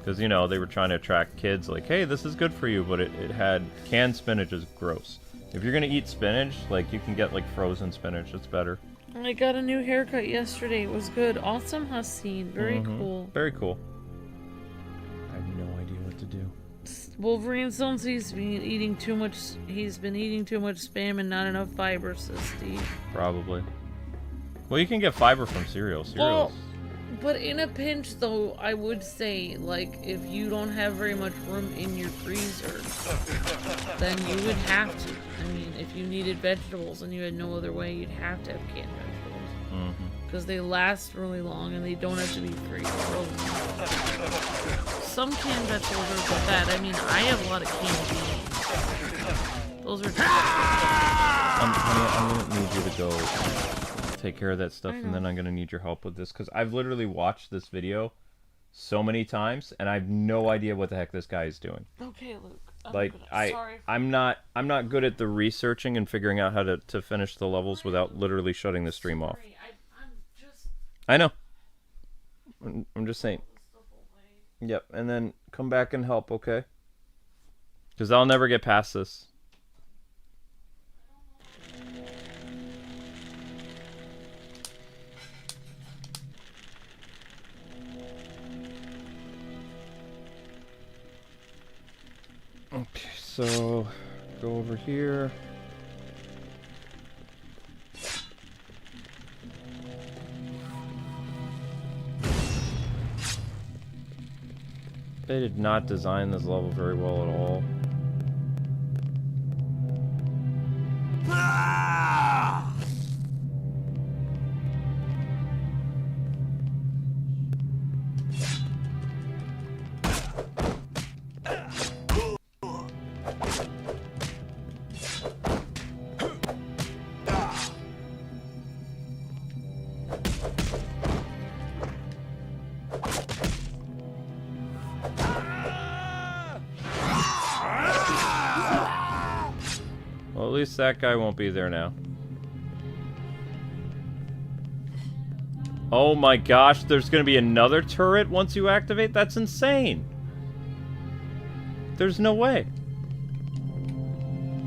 Because, you know, they were trying to attract kids, like, hey, this is good for you, but it had canned spinach is gross. If you're gonna eat spinach, like, you can get, like, frozen spinach. It's better. I got a new haircut yesterday. It was good. Awesome, Hassan. Very cool. Very cool. I have no idea what to do. Wolverine says he's been eating too much. He's been eating too much spam and not enough fiber, says Steve. Probably. Well, you can get fiber from cereal. Cereals. Well, but in a pinch, though, I would say, like, if you don't have very much room in your freezer, then you would have to. I mean, if you needed vegetables and you had no other way, you'd have to have canned vegetables. Because they last really long and they don't have to be frozen. Some canned vegetables are good bad. I mean, I have a lot of canned beans. Those are Honey, I'm gonna need you to go take care of that stuff, and then I'm gonna need your help with this, because I've literally watched this video so many times, and I have no idea what the heck this guy is doing. Okay, Luke. I'm not good at the researching and figuring out how to finish the levels without literally shutting the stream off. I know. I'm just saying. Yep, and then come back and help, okay? Because I'll never get past this. Okay, so go over here. They did not design this level very well at all. Well, at least that guy won't be there now. Oh my gosh, there's gonna be another turret once you activate? That's insane! There's no way.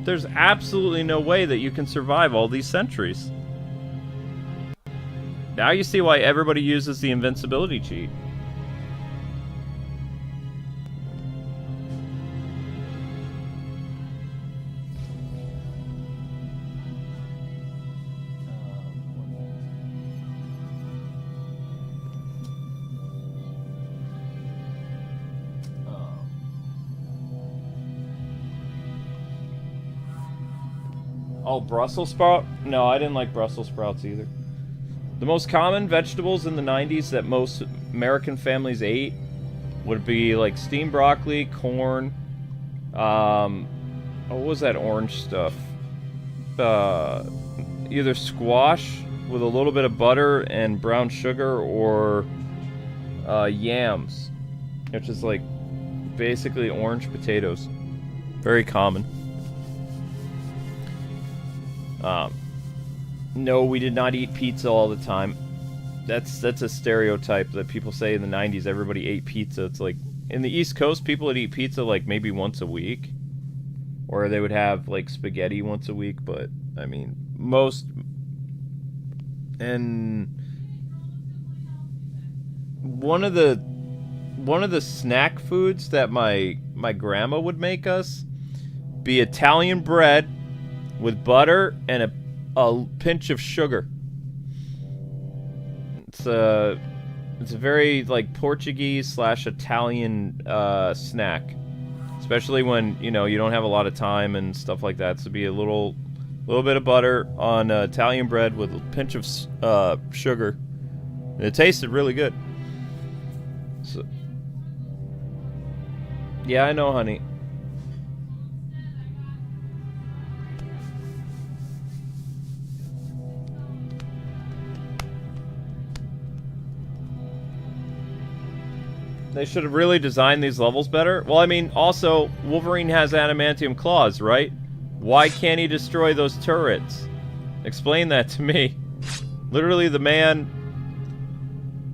There's absolutely no way that you can survive all these sentries. Now you see why everybody uses the invincibility cheat. Oh, Brussels sprout? No, I didn't like Brussels sprouts either. The most common vegetables in the 90s that most American families ate would be like steamed broccoli, corn, what was that orange stuff? Either squash with a little bit of butter and brown sugar, or yams, which is like basically orange potatoes. Very common. No, we did not eat pizza all the time. That's a stereotype that people say in the 90s everybody ate pizza. It's like, in the East Coast, people would eat pizza like maybe once a week. Or they would have like spaghetti once a week, but I mean, most... And... One of the snack foods that my grandma would make us be Italian bread with butter and a pinch of sugar. It's a very like Portuguese / Italian snack, especially when you don't have a lot of time and stuff like that. So be a little bit of butter on Italian bread with a pinch of sugar, and it tasted really good. So yeah, I know, honey. They should have really designed these levels better. Well, I mean, also, Wolverine has adamantium claws, right? Why can't he destroy those turrets? Explain that to me. Literally, the man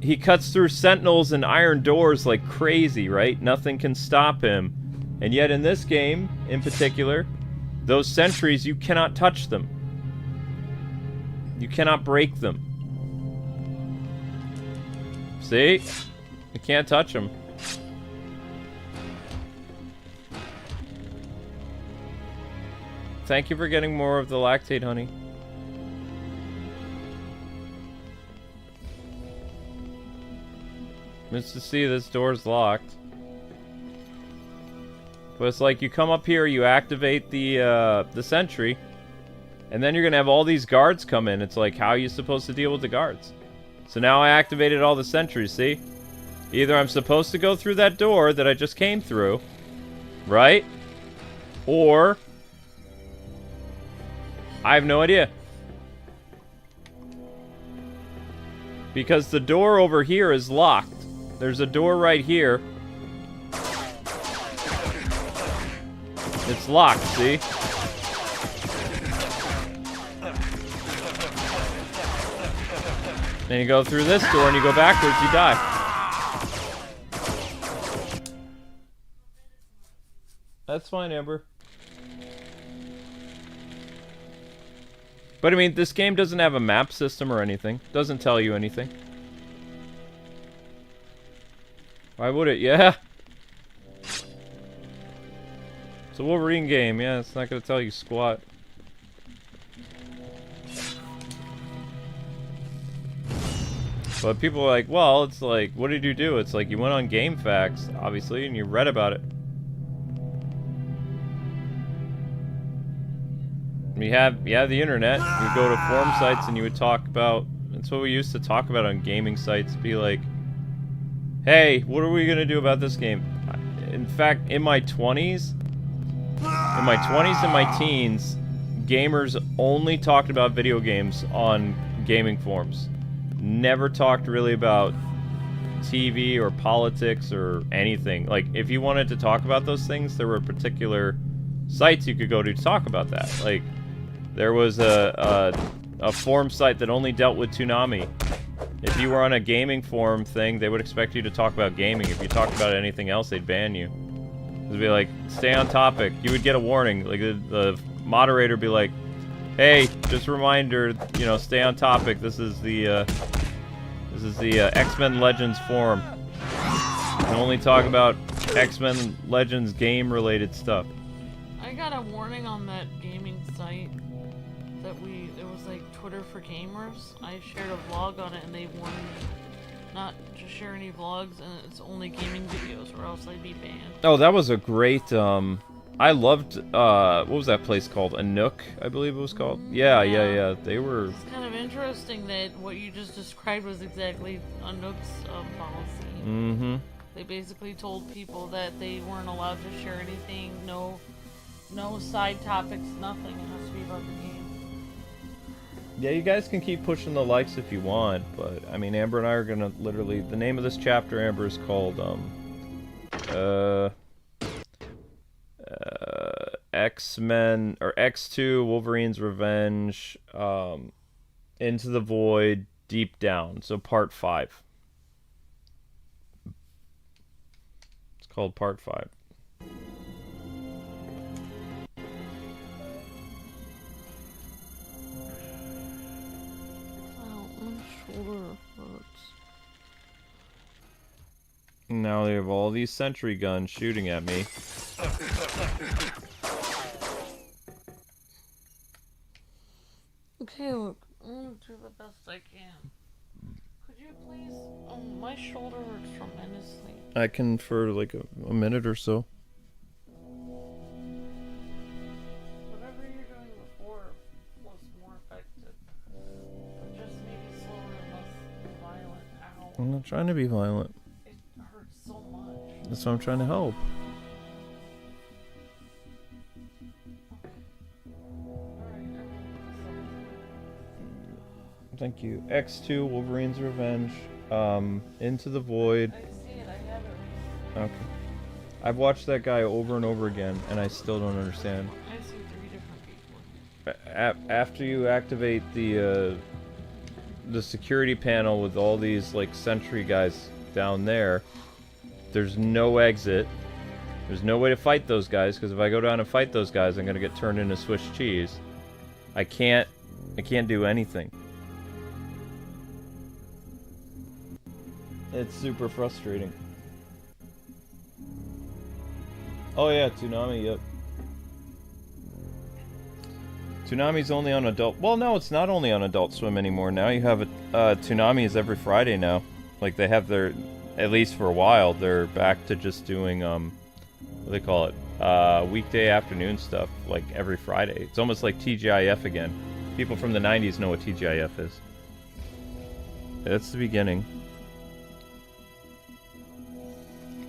he cuts through sentinels and iron doors like crazy, right? Nothing can stop him. And yet in this game, in particular, those sentries, you cannot touch them. You cannot break them. See? You can't touch them. Thank you for getting more of the lactate, honey. Just to see this door's locked. But it's like you come up here, you activate the sentry, and then you're gonna have all these guards come in. It's like, how are you supposed to deal with the guards? So now I activated all the sentries, see? Either I'm supposed to go through that door that I just came through, right? Or I have no idea. Because the door over here is locked. There's a door right here. It's locked, see? Then you go through this door and you go backwards, you die. That's fine, Amber. But I mean, this game doesn't have a map system or anything. Doesn't tell you anything. Why would it? Yeah. It's a Wolverine game, yeah, it's not gonna tell you squat. But people are like, well, it's like, what did you do? It's like, you went on GameFAQs, obviously, and you read about it. You have the internet, you go to forum sites and you would talk about, that's what we used to talk about on gaming sites, be like, hey, what are we gonna do about this game? In fact, in my 20s and my teens, gamers only talked about video games on gaming forums. Never talked really about TV or politics or anything. Like, if you wanted to talk about those things, there were particular sites you could go to talk about that. Like, there was a forum site that only dealt with Toonami. If you were on a gaming forum thing, they would expect you to talk about gaming. If you talked about anything else, they'd ban you. It'd be like, stay on topic. You would get a warning. Like, the moderator would be like, hey, just a reminder, you know, stay on topic. This is the X-Men Legends forum. You can only talk about X-Men Legends game-related stuff. I got a warning on that gaming site that it was like Twitter for gamers. I shared a vlog on it and they warned me not to share any vlogs and it's only gaming videos or else I'd be banned. Oh, that was a great, I loved, what was that place called? A Nook, I believe it was called? Yeah. They were... It's kind of interesting that what you just described was exactly a Nook's policy. Mm-hmm. They basically told people that they weren't allowed to share anything, no side topics, nothing. It has to be about the game. Yeah, you guys can keep pushing the likes if you want, but, I mean, Amber and I are gonna literally... The name of this chapter, Amber, is called, X-Men, or X2, Wolverine's Revenge, Into the Void, Deep Down, so part 5. It's called part 5. Now they have all these sentry guns shooting at me. Okay, look, I'm gonna do the best I can. Could you please? My shoulder hurts tremendously. I can for like a minute or so. Whatever you're doing before was more effective. But just maybe slower and less violent. Ow. I'm not trying to be violent. It hurts so much. That's why I'm trying to help. Thank you. X2, Wolverine's Revenge, Into the Void. I see it, I have it. Okay. I've watched that guy over and over again, and I still don't understand. I see 3 different people. After you activate the the security panel with all these like sentry guys down there. There's no exit. There's no way to fight those guys, because if I go down and fight those guys, I'm gonna get turned into Swiss cheese. I can't do anything. It's super frustrating. Oh yeah, Toonami, yep. Toonami's only on Adult... Well, no, it's not only on Adult Swim anymore. Now you have Toonami is every Friday now. Like, they have their... At least for a while, they're back to just doing, what do they call it? Weekday afternoon stuff, like, every Friday. It's almost like TGIF again. People from the 90s know what TGIF is. That's the beginning.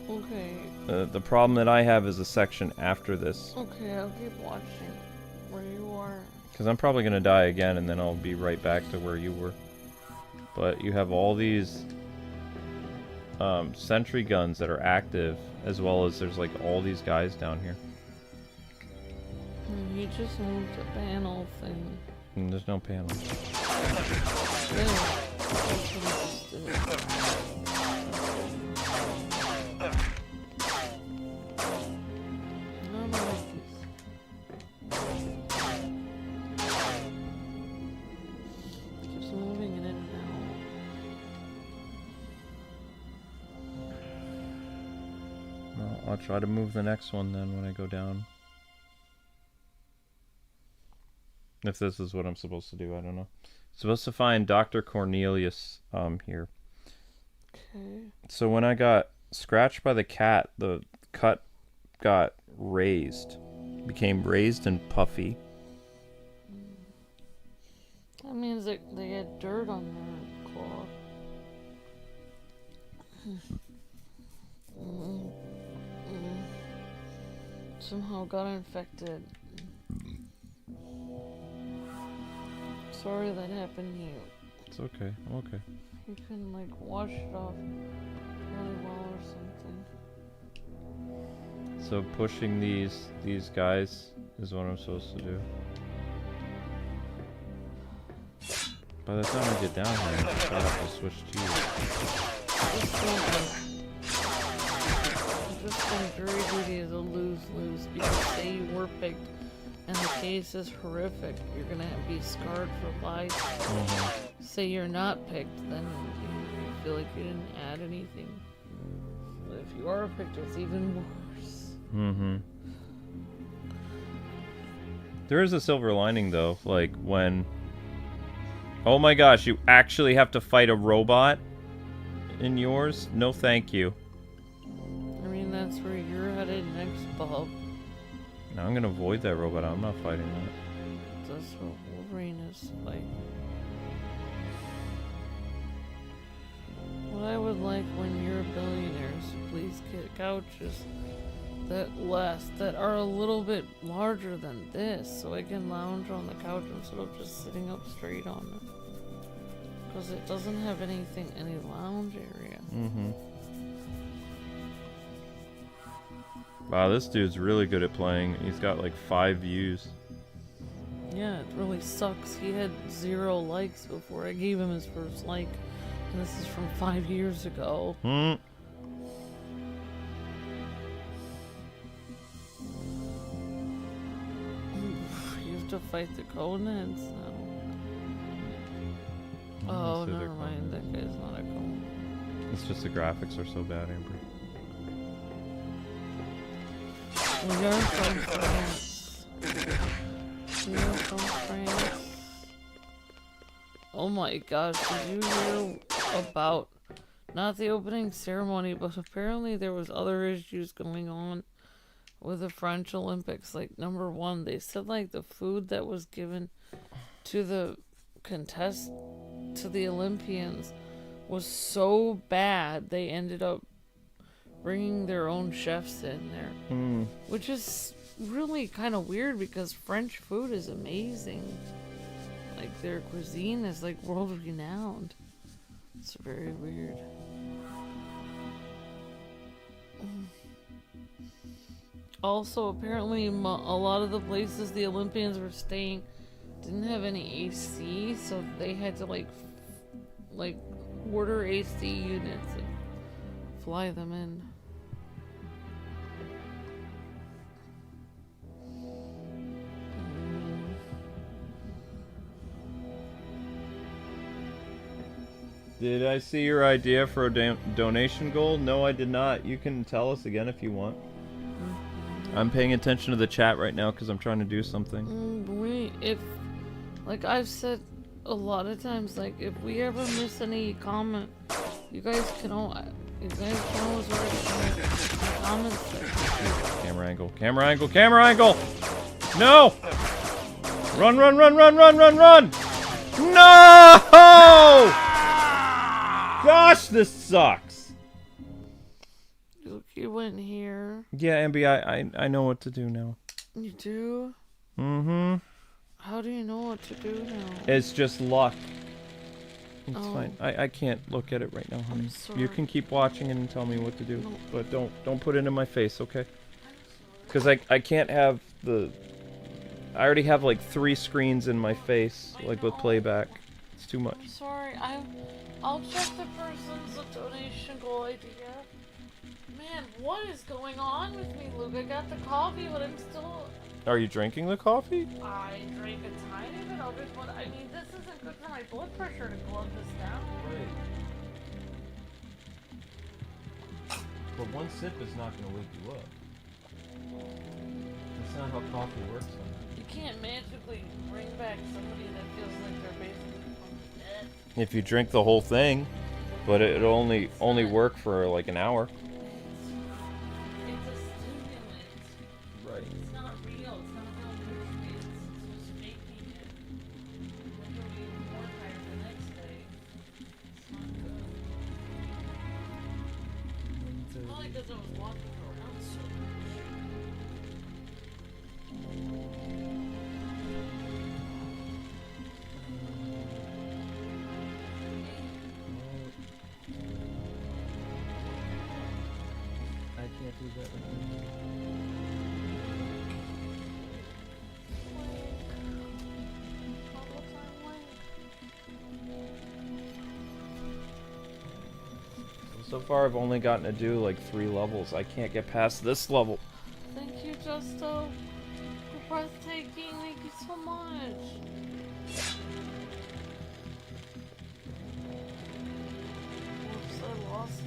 Okay. The problem that I have is a section after this. Okay, I'll keep watching where you are. Because I'm probably going to die again, and then I'll be right back to where you were. But you have all these sentry guns that are active, as well as there's like all these guys down here. You just moved the panel thing. And there's no panel. Yeah. That's what I just did. Keeps moving in and out. Well, I'll try to move the next one then when I go down. If this is what I'm supposed to do, I don't know. Supposed to find Dr. Cornelius here. Okay. So when I got scratched by the cat, the cut got raised. Became raised and puffy. That means that they had dirt on their claw. Somehow got infected. Sorry that happened to you. It's okay. I'm okay. You can like wash it off really well or something. So pushing these guys is what I'm supposed to do. By the time I get down here, I have to switch to Just think jury duty is a lose-lose, because say you were picked and the case is horrific, you're gonna be scarred for life. Say you're not picked, then you feel like you didn't add anything. But if you are picked, it's even worse. There is a silver lining though, like when... Oh my gosh, you actually have to fight a robot in yours? No thank you. I mean, that's where you're headed next, Bob. Now I'm gonna avoid that robot, I'm not fighting that. That's what Wolverine is like. What I would like when you're billionaires, please get couches that are a little bit larger than this, so I can lounge on the couch instead of just sitting up straight on it. Because it doesn't have any lounge area. Wow, this dude's really good at playing. He's got like 5 views. Yeah, it really sucks. He had 0 likes before I gave him his first like. And this is from 5 years ago. You have to fight the Coneheads now. Oh, never mind. That guy's not a cone. It's just the graphics are so bad, Amber. We are from France. We are from France. Oh my gosh, did you hear about, not the opening ceremony, but apparently there was other issues going on with the French Olympics. Like, number one, they said like the food that was given to the to the Olympians was so bad they ended up bringing their own chefs in there, which is really kind of weird because French food is amazing. Like, their cuisine is like world renowned. It's very weird. Also, apparently a lot of the places the Olympians were staying didn't have any AC, so they had to like like order AC units and fly them in. Did I see your idea for a donation goal? No, I did not. You can tell us again if you want. I'm paying attention to the chat right now because I'm trying to do something. If, like I've said a lot of times, like if we ever miss any comment, you guys can always write in the comments section. Camera angle, camera angle, camera angle! No! Run, run, run, run, run, run, run! No! Gosh, this sucks! You went here. Yeah, MB, I know what to do now. You do? Mm-hmm. How do you know what to do now? It's just luck. It's Oh. fine. I can't look at it right now, honey. I'm sorry. You can keep watching and tell me what to do. No. But don't put it in my face, okay? Because I can't have the... I already have like 3 screens in my face, like with playback. It's too much. I'm sorry. I'll check the person's donation goal idea. Man, what is going on with me, Luke? I got the coffee, but I'm still... Are you drinking the coffee? I drank a tiny bit of it, but I mean, this isn't good for my blood pressure to glug this down. But one sip is not going to wake you up. That's not how coffee works. You can't magically bring back somebody that feels like they're basically dead. If you drink the whole thing, but it'll only work for like an hour. It's a stimulant. Right. It's not real. It's not real nutrients. It's just making it. Then you'll be more tired the next day. It's not good. Probably because I was walking around so much. I can't do that. So far I've only gotten to do like 3 levels. I can't get past this level. Thank you, Justo. You're breathtaking. Thank you so much. Whoops, I lost.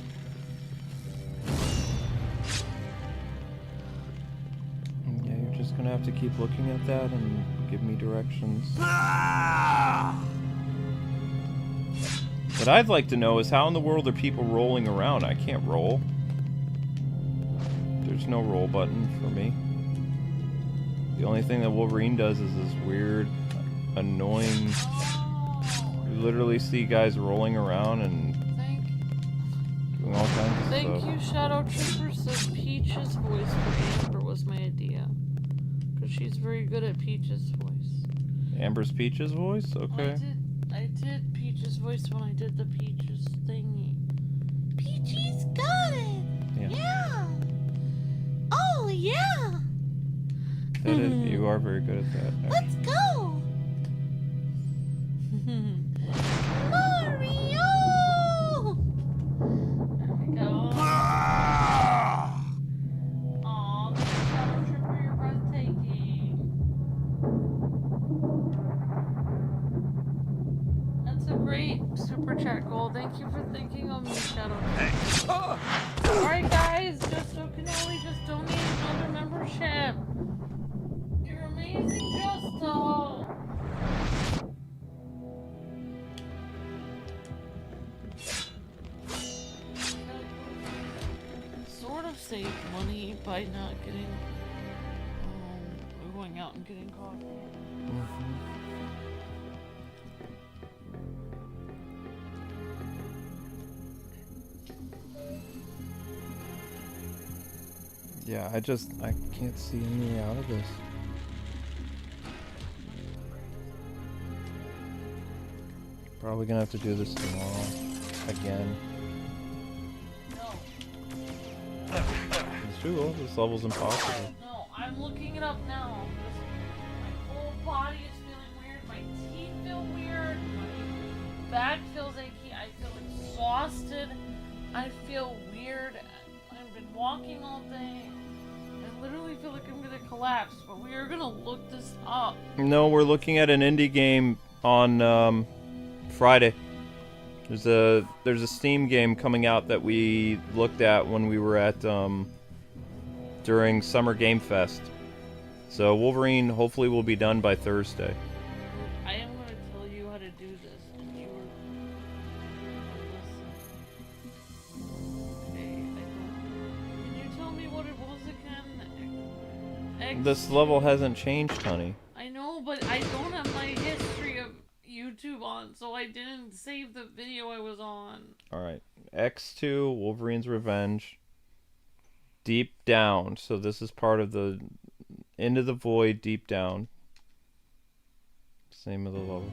Yeah, you're just gonna have to keep looking at that and give me directions. What I'd like to know is how in the world are people rolling around? I can't roll. There's no roll button for me. The only thing that Wolverine does is this weird, annoying... You literally see guys rolling around and doing all kinds of Thank stuff. you, Shadow Trooper says Peach's voice for Amber was my idea. Because she's very good at Peach's voice. Amber's Peach's voice? Okay. I did Peach's voice when I did the Peach's thingy. Peachy's got it! Yeah. Oh, yeah! That is, you are very good at that. Let's go! Mario! There we go. Aw, Shadow Trooper, you're breathtaking. That's a great super chat goal. Thank you for thinking of me, Shadow Trooper. Alright guys, Justo Canoli just donated another membership. You're amazing, Justo! Sort of saved money by not getting, going out and getting coffee. Yeah, I can't see any way out of this. Probably gonna have to do this tomorrow. Again. No. It's too old. This level's impossible. No, I'm looking it up now. My whole body is feeling weird. My teeth feel weird. My back feels achy. I feel exhausted. I feel weird. I've been walking all day. I literally feel like I'm gonna collapse, but we are gonna look this up. No, we're looking at an indie game on Friday. There's a Steam game coming out that we looked at when we were at during Summer Game Fest. So Wolverine hopefully will be done by Thursday. I am gonna tell you how to do this, and you are listen. Okay, can you tell me what it was again? This level hasn't changed, honey. I know, but I don't have my history of YouTube on, so I didn't save the video I was on. Alright. X2, Wolverine's Revenge. Deep Down. So this is part of the Into the Void, Deep Down. Same of the level.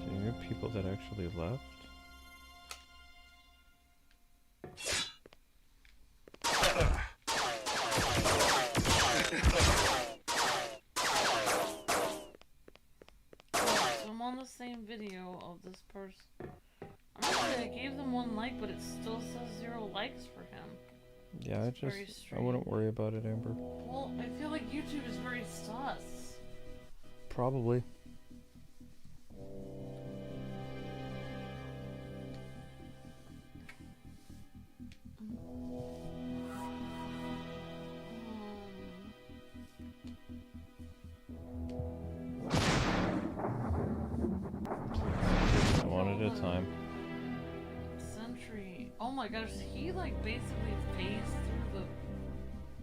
So you have people that actually left? I'm on the same video of this person. I gave them 1 like, but it still says 0 likes for him. Yeah, I wouldn't worry about it, Amber. Well, I feel like YouTube is very sus. Probably. One at a time. Sentry. Oh my gosh, he like basically phased through the...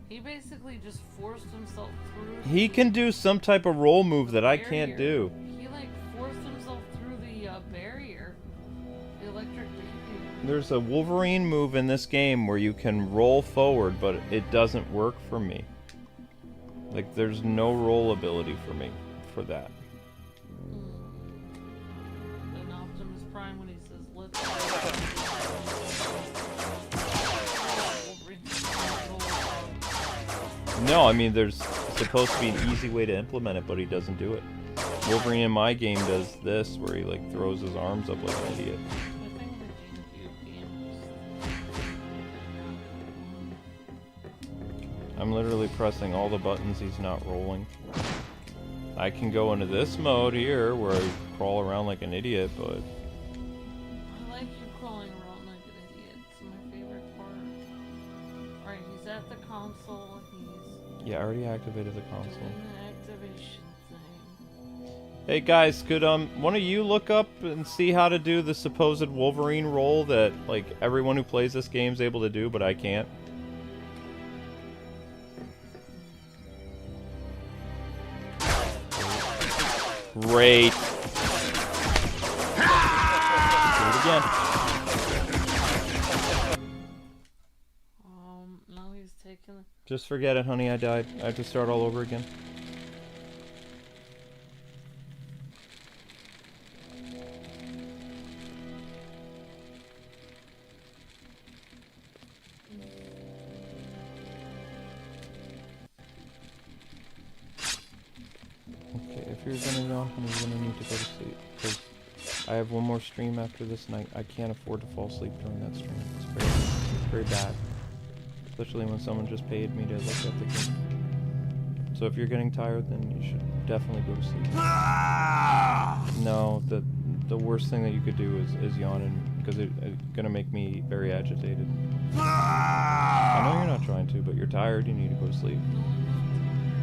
He basically just forced himself through... He can do some type of roll move that I can't do. He like forced himself through the barrier. The electric barrier. There's a Wolverine move in this game where you can roll forward, but it doesn't work for me. Like, there's no roll ability for me for that. An Optimus Prime when he says, let's go. No, I mean, there's supposed to be an easy way to implement it, but he doesn't do it. Wolverine in my game does this, where he, like, throws his arms up like an idiot. I'm literally pressing all the buttons he's not rolling. I can go into this mode here, where I crawl around like an idiot, but... I like you crawling around like an idiot. It's my favorite part. Alright, he's at the console. He's... Yeah, I already activated the console. doing the activation thing. Hey guys, could one of you look up and see how to do the supposed Wolverine roll that, like, everyone who plays this game is able to do, but I can't? Great. Do it again. Now he's taking... Just forget it, honey, I died. I have to start all over again. If you're gonna yawn, honey, you're gonna need to go to sleep, because I have one more stream after this night. I can't afford to fall asleep during that stream. It's very bad. Especially when someone just paid me to look at the game. So if you're getting tired, then you should definitely go to sleep. No, the worst thing that you could do is yawning, because it's gonna make me very agitated. I know you're not trying to, but you're tired, you need to go to sleep.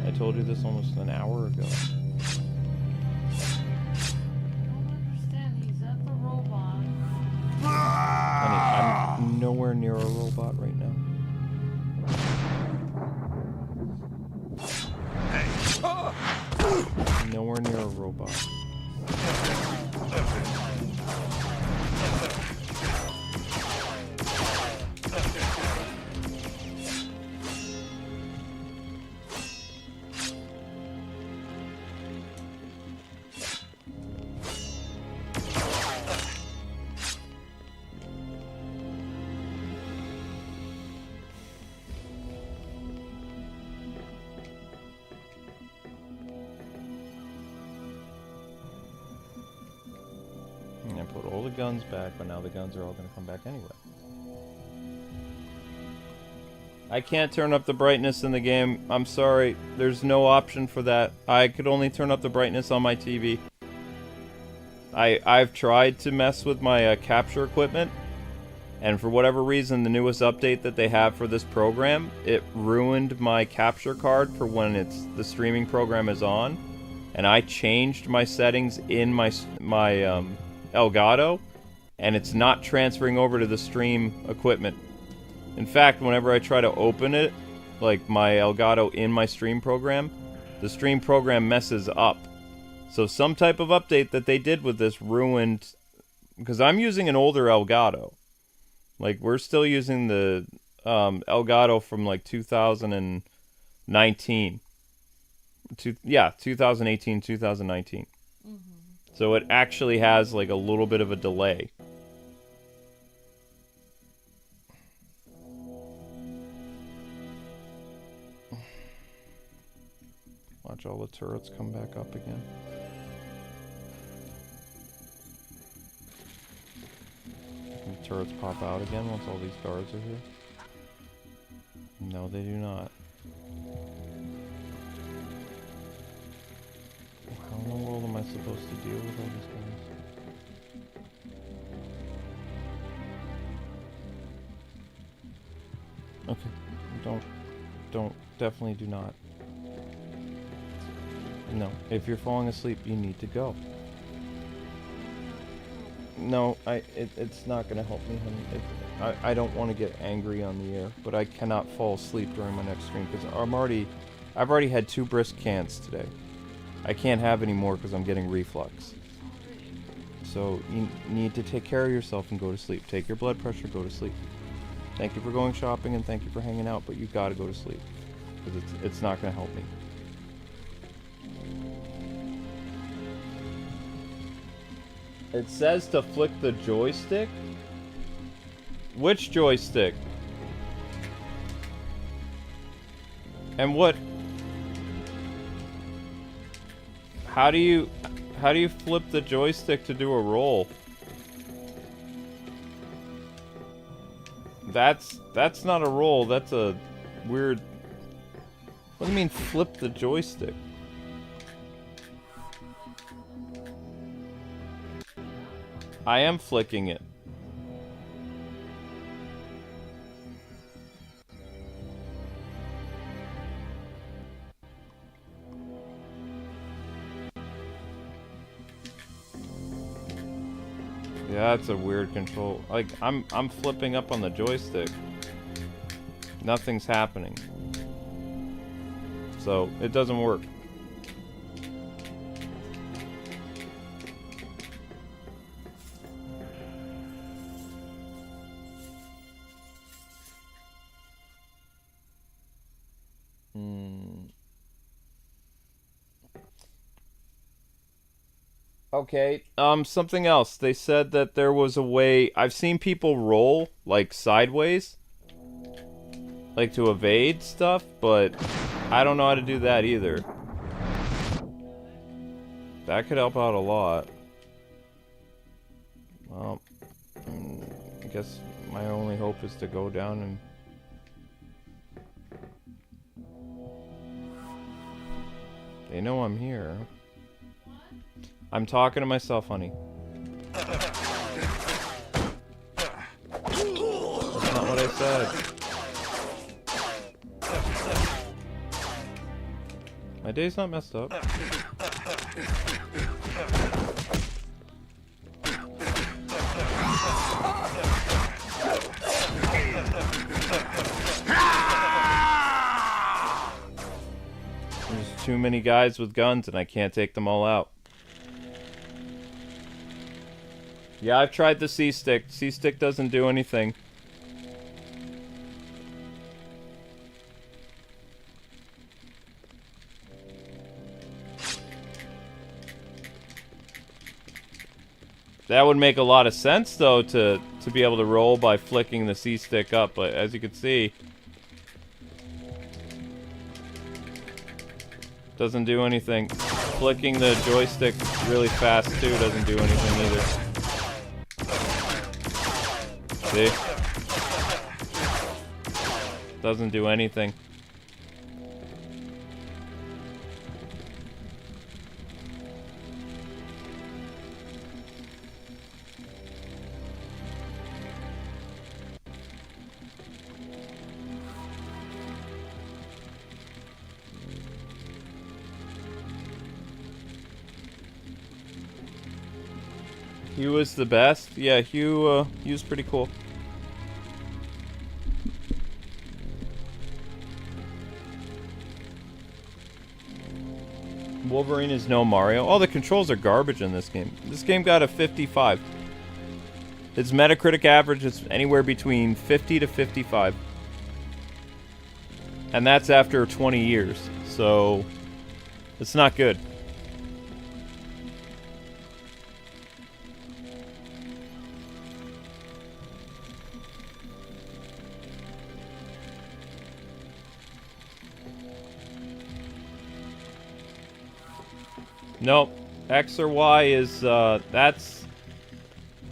I told you this almost an hour ago. Honey, I'm nowhere near a robot right now. Nowhere near a robot. gonna put all the guns back, but now the guns are all gonna come back anyway. I can't turn up the brightness in the game. I'm sorry. There's no option for that. I could only turn up the brightness on my TV. I've tried to mess with my capture equipment, and for whatever reason, the newest update that they have for this program, it ruined my capture card for when the streaming program is on, and I changed my settings in my Elgato, and it's not transferring over to the stream equipment. In fact, whenever I try to open it, like my Elgato in my stream program, the stream program messes up. So some type of update that they did with this ruined, because I'm using an older Elgato. Like, we're still using the Elgato from like 2019. 2018, 2019. Mm-hmm. So it actually has like a little bit of a delay. Watch all the turrets come back up again. And the turrets pop out again once all these guards are here. No, they do not. How in the world am I supposed to deal with all these guys? Okay, don't, definitely do not. No, if you're falling asleep, you need to go. No, it's not gonna help me, honey. I don't want to get angry on the air, but I cannot fall asleep during my next stream because I've already had 2 brisk cans today. I can't have any more because I'm getting reflux. So you need to take care of yourself and go to sleep. Take your blood pressure, go to sleep. Thank you for going shopping and thank you for hanging out, but you gotta go to sleep because it's not gonna help me. It says to flick the joystick? Which joystick? And what? How do you flip the joystick to do a roll? That's not a roll, that's a weird... What do you mean flip the joystick? I am flicking it. Yeah, that's a weird control. Like, I'm flipping up on the joystick. Nothing's happening. So, it doesn't work. Okay, something else. They said that there was a way... I've seen people roll, like, sideways. Like, to evade stuff, but I don't know how to do that either. That could help out a lot. Well, I guess my only hope is to go down and... They know I'm here. I'm talking to myself, honey. That's not what I said. My day's not messed up. There's too many guys with guns and I can't take them all out. Yeah, I've tried the C-stick. C-stick doesn't do anything. That would make a lot of sense, though, to be able to roll by flicking the C-stick up, but as you can see... Doesn't do anything. Flicking the joystick really fast, too, doesn't do anything either. See? Doesn't do anything. Hugh was the best? Yeah, Hugh's pretty cool. Wolverine is no Mario. All the controls are garbage in this game. This game got a 55. Its Metacritic average is anywhere between 50 to 55. And that's after 20 years. So, it's not good. Nope. X or Y is, that's...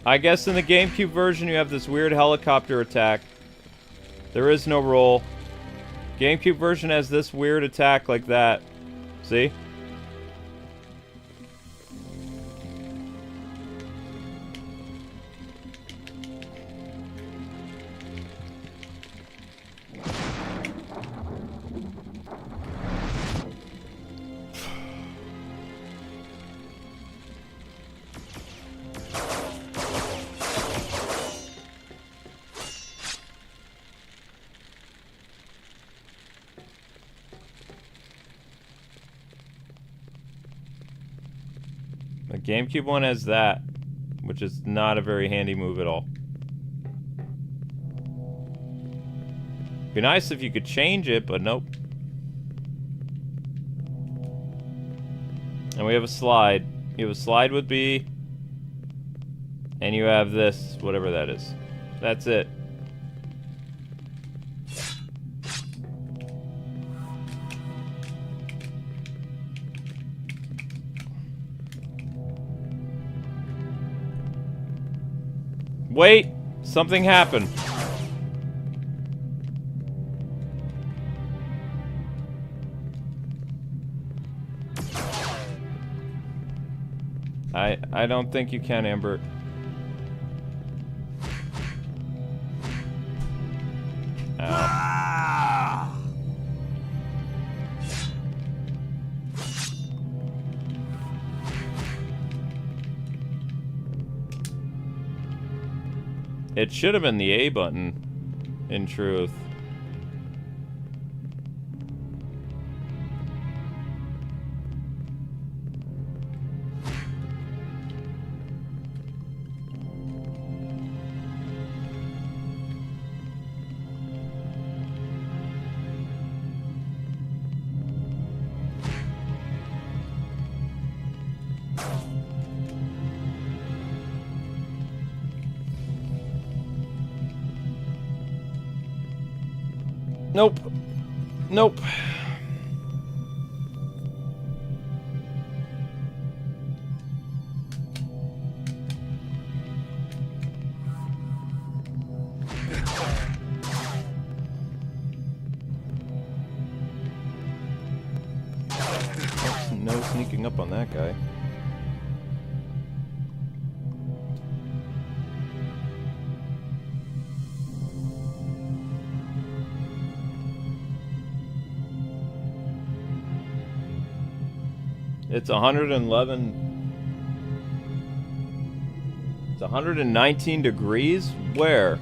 I guess in the GameCube version you have this weird helicopter attack. There is no roll. GameCube version has this weird attack like that. See? The GameCube one has that, which is not a very handy move at all. Be nice if you could change it, but nope. And we have a slide. You have a slide with B, and you have this, whatever that is. That's it. Wait! Something happened. I don't think you can, Amber. Ow. It should have been the A button, in truth. Nope. Nope. No sneaking up on that guy. It's 111. It's 119 degrees? Where?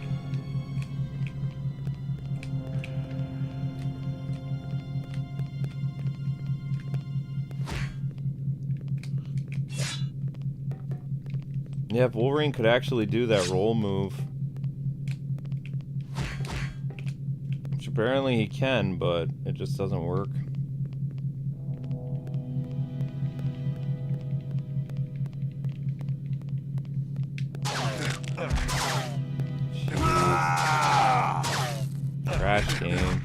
Yeah, if Wolverine could actually do that roll move. Which apparently he can, but it just doesn't work. Trash game.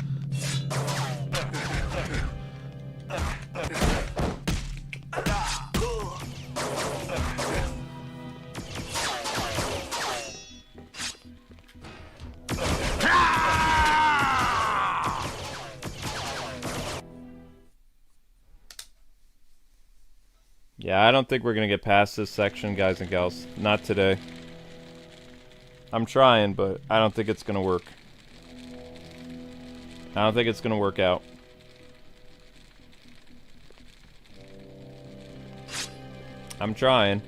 Yeah, I don't think we're gonna get past this section, guys and gals. Not today. I'm trying, but I don't think it's gonna work. I don't think it's gonna work out. I'm trying.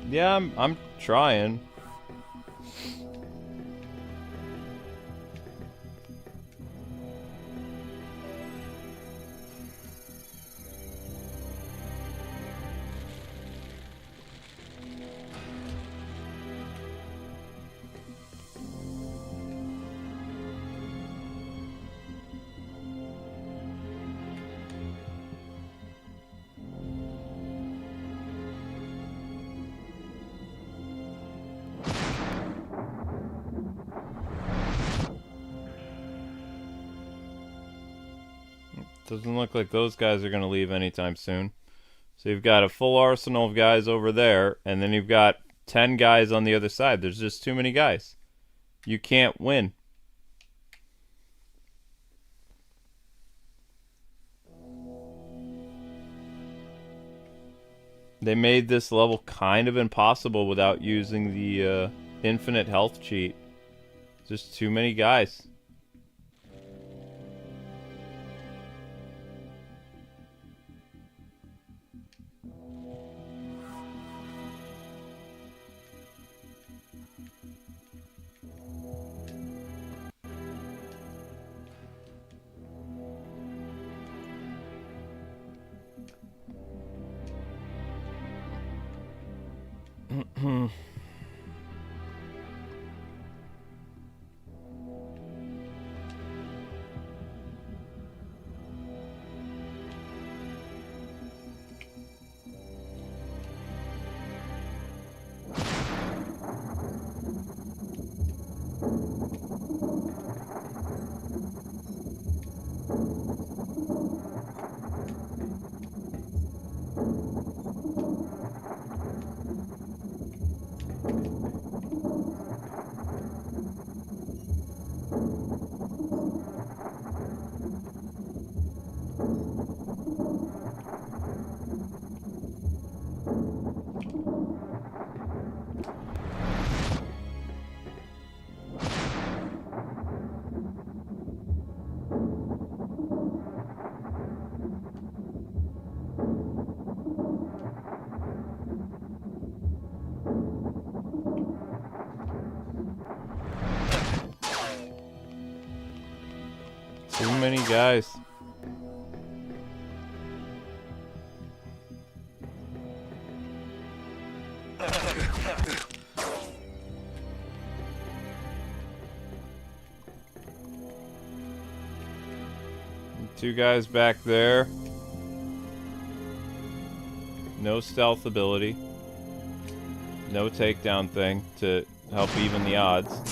Yeah, I'm trying. Doesn't look like those guys are going to leave anytime soon. So you've got a full arsenal of guys over there, and then you've got 10 guys on the other side. There's just too many guys. You can't win. They made this level kind of impossible without using the infinite health cheat. Just too many guys. Too many guys. Two guys back there. No stealth ability. No takedown thing to help even the odds.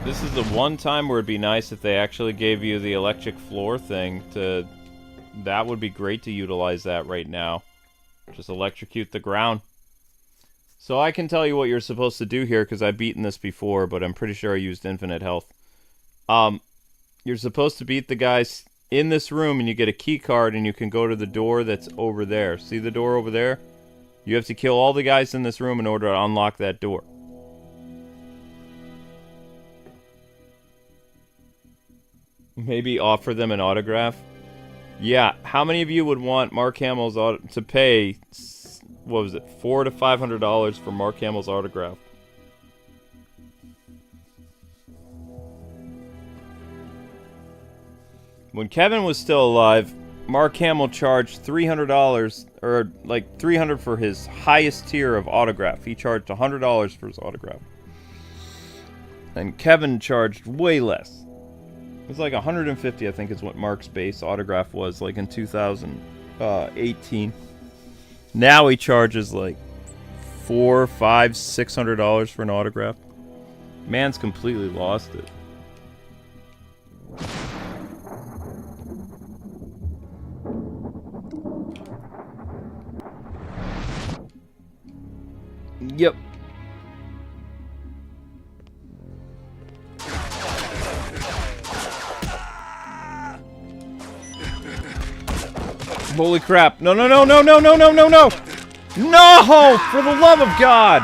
This is the one time where it'd be nice if they actually gave you the electric floor thing to... That would be great to utilize that right now. Just electrocute the ground. So I can tell you what you're supposed to do here, because I've beaten this before, but I'm pretty sure I used infinite health. You're supposed to beat the guys in this room, and you get a key card, and you can go to the door that's over there. See the door over there? You have to kill all the guys in this room in order to unlock that door. Maybe offer them an autograph? Yeah, how many of you would want Mark Hamill's to pay, what was it, $400 to $500 for Mark Hamill's autograph? When Kevin was still alive, Mark Hamill charged $300, or like $300 for his highest tier of autograph. He charged $100 for his autograph. And Kevin charged way less. It was like $150, I think, is what Mark's base autograph was, like in 2018. Now he charges like $400, $500, $600 for an autograph. Man's completely lost it. Yep. Holy crap. No, no, no, no, no, no, no, no, no! No! For the love of God!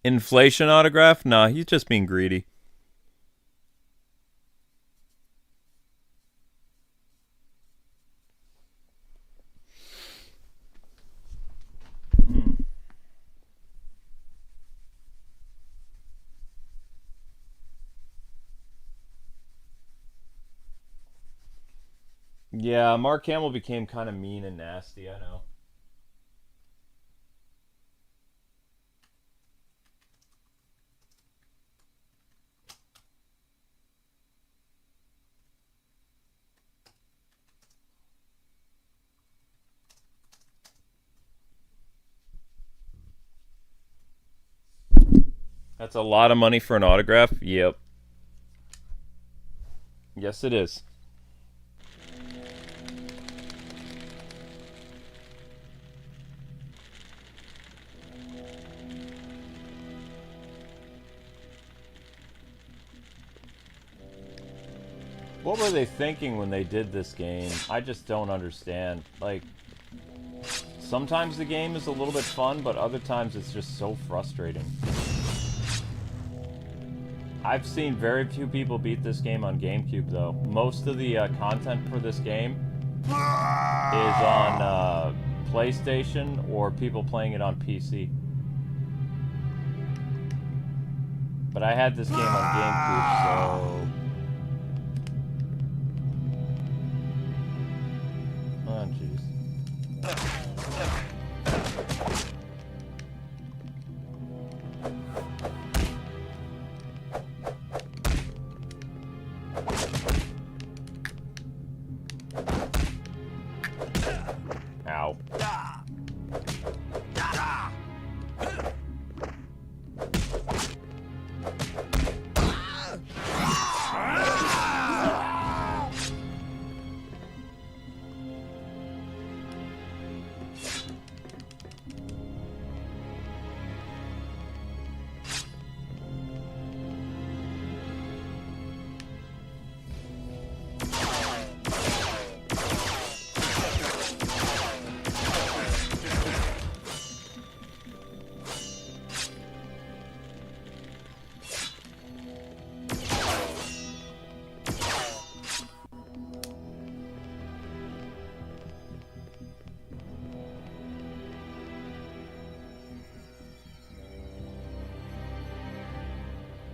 Inflation autograph? Nah, he's just being greedy. Yeah, Mark Hamill became kind of mean and nasty, I know. That's a lot of money for an autograph? Yep. Yes, it is. What were they thinking when they did this game? I just don't understand. Like, sometimes the game is a little bit fun, but other times it's just so frustrating. I've seen very few people beat this game on GameCube, though. Most of the content for this game is on PlayStation or people playing it on PC. But I had this game on GameCube, so... Oh, jeez. Ow.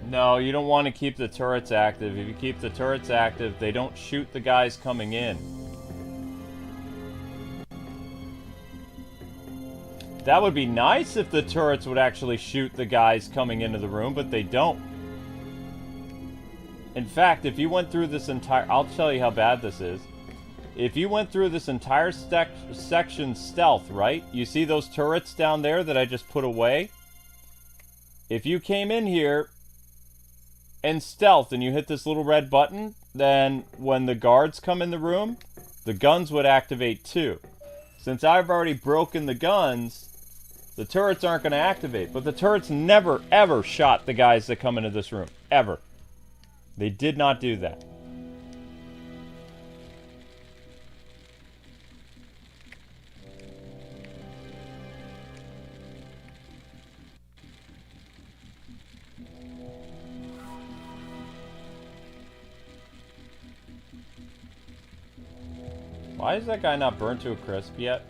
No, you don't want to keep the turrets active. If you keep the turrets active, they don't shoot the guys coming in. That would be nice if the turrets would actually shoot the guys coming into the room, but they don't. In fact, if you went through this entire... I'll tell you how bad this is. If you went through this entire section stealth, right? You see those turrets down there that I just put away? If you came in here... and stealth and you hit this little red button, then when the guards come in the room, the guns would activate too. Since I've already broken the guns, the turrets aren't going to activate. But the turrets never, ever shot the guys that come into this room. Ever. They did not do that. Why is that guy not burnt to a crisp yet?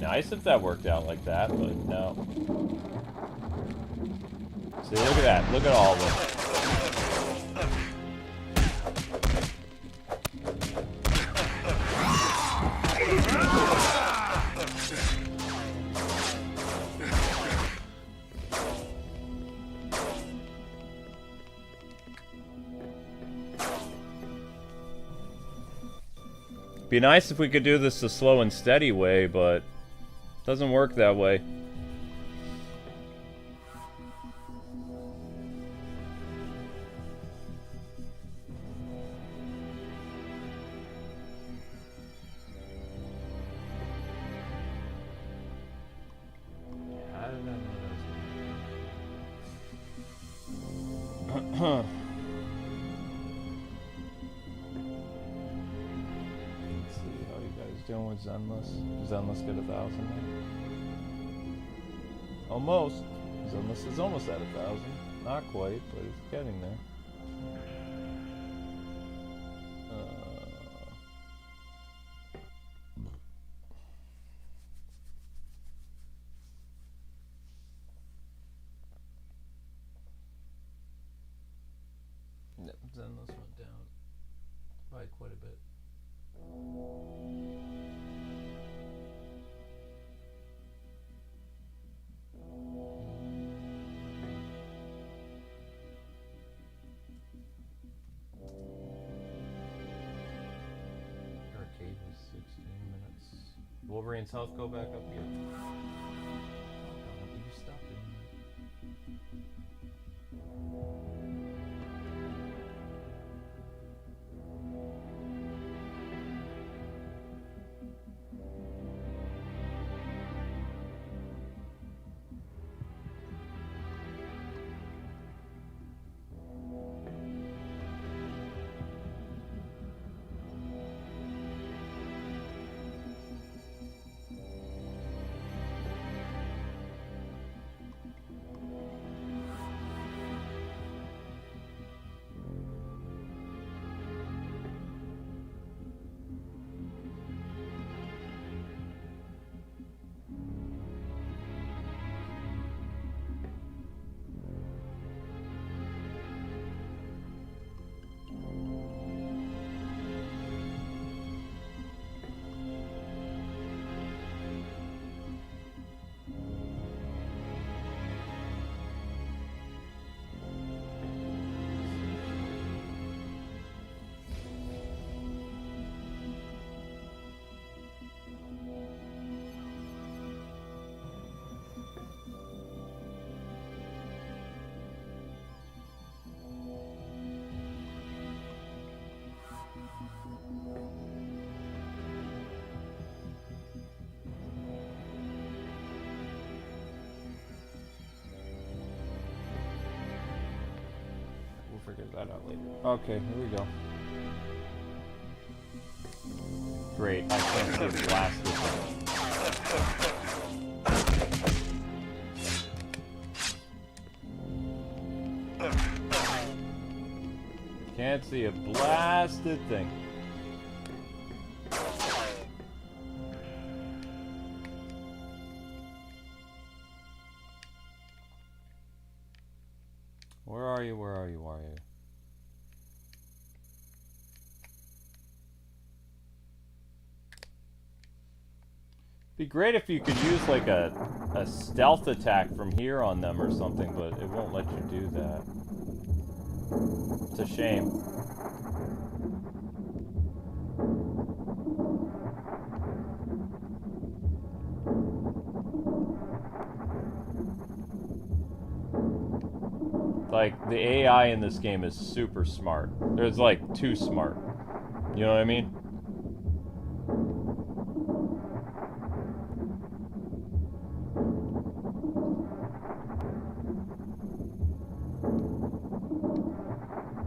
Nice if that worked out like that, but no. See, look at that. Look at all of them. Be nice if we could do this the slow and steady way, but doesn't work that way. Doing with Zenless. Zenless get 1,000 now? Almost. Zenless is almost at 1,000. Not quite, but it's getting there. Yep, Zenless went down by quite a bit. Wolverine's health go back up here. You stop doing Figure that out later. Okay, here we go. Great, I can't see a blast this one. Can't see a blasted thing. Where are you? Where are you? Where are you? Be great if you could use like a stealth attack from here on them or something, but it won't let you do that. It's a shame. Like, the AI in this game is super smart. It's like too smart. You know what I mean?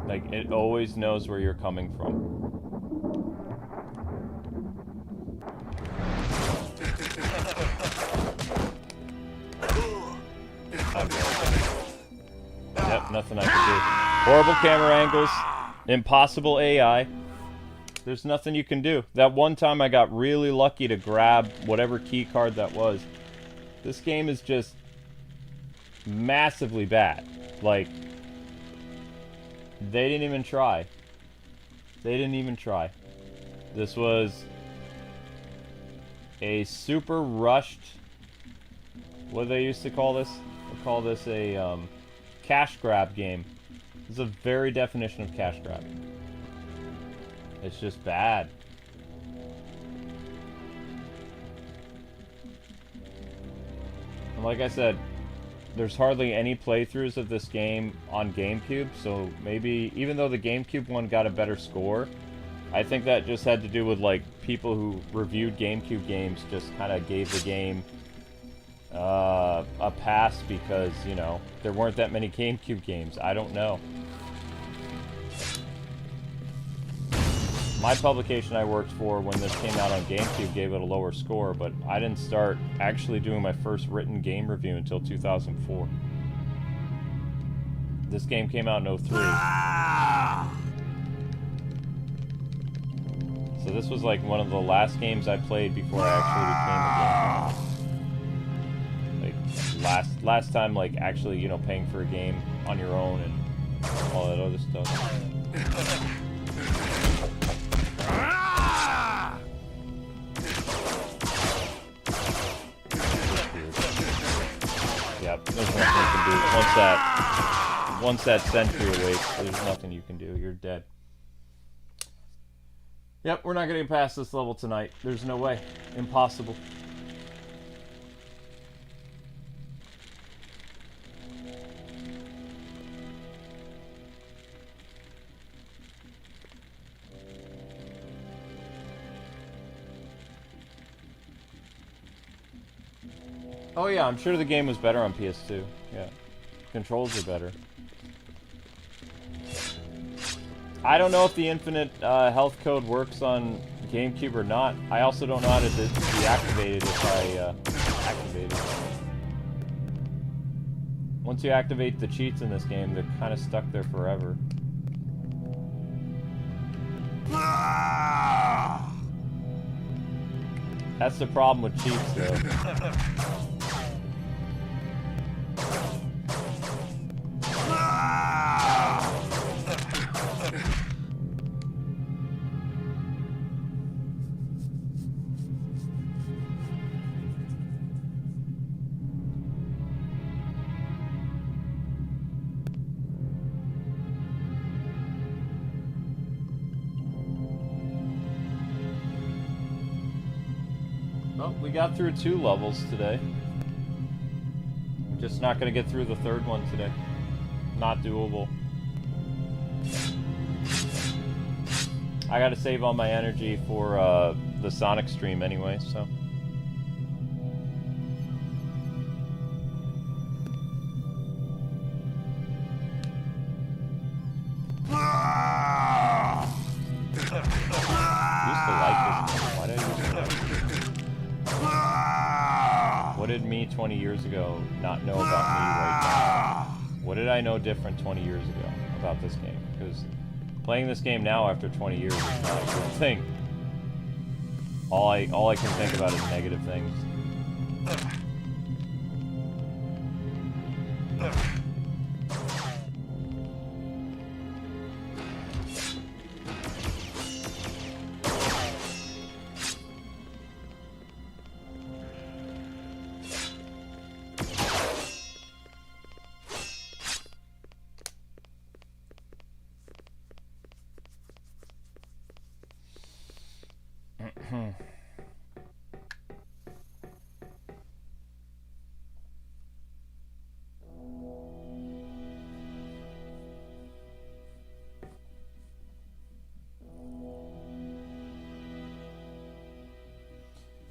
Like, it always knows where you're coming from. Yep, nothing I can do. Horrible camera angles. Impossible AI. There's nothing you can do. That one time I got really lucky to grab whatever key card that was. This game is just massively bad. Like, they didn't even try. They didn't even try. This was a super rushed... What do they used to call this? They call this a cash grab game. This is a very definition of cash grab. It's just bad. And like I said, there's hardly any playthroughs of this game on GameCube, so maybe, even though the GameCube one got a better score, I think that just had to do with, like, people who reviewed GameCube games just kind of gave the game a pass because, you know, there weren't that many GameCube games. I don't know. My publication I worked for when this came out on GameCube gave it a lower score, but I didn't start actually doing my first written game review until 2004. This game came out in 03. So this was like one of the last games I played before I actually became a gamer. Like, last time, like, actually, you know, paying for a game on your own and all that other stuff. Yep, there's nothing you can do. Once that sentry awakes, there's nothing you can do. You're dead. Yep, we're not getting past this level tonight. There's no way. Impossible. Oh yeah, I'm sure the game was better on PS2. Yeah. Controls are better. I don't know if the infinite health code works on GameCube or not. I also don't know how to deactivate it if I activate it. Once you activate the cheats in this game, they're kind of stuck there forever. That's the problem with cheats, though. Well, we got through 2 levels today. We're just not going to get through the 3rd one today. Not doable. I got to save all my energy for the Sonic stream anyway, so... What did me 20 years ago not know about me right now? What did I know different 20 years ago about this game? Because Playing this game now after 20 years is not a good thing. All I can think about is negative things.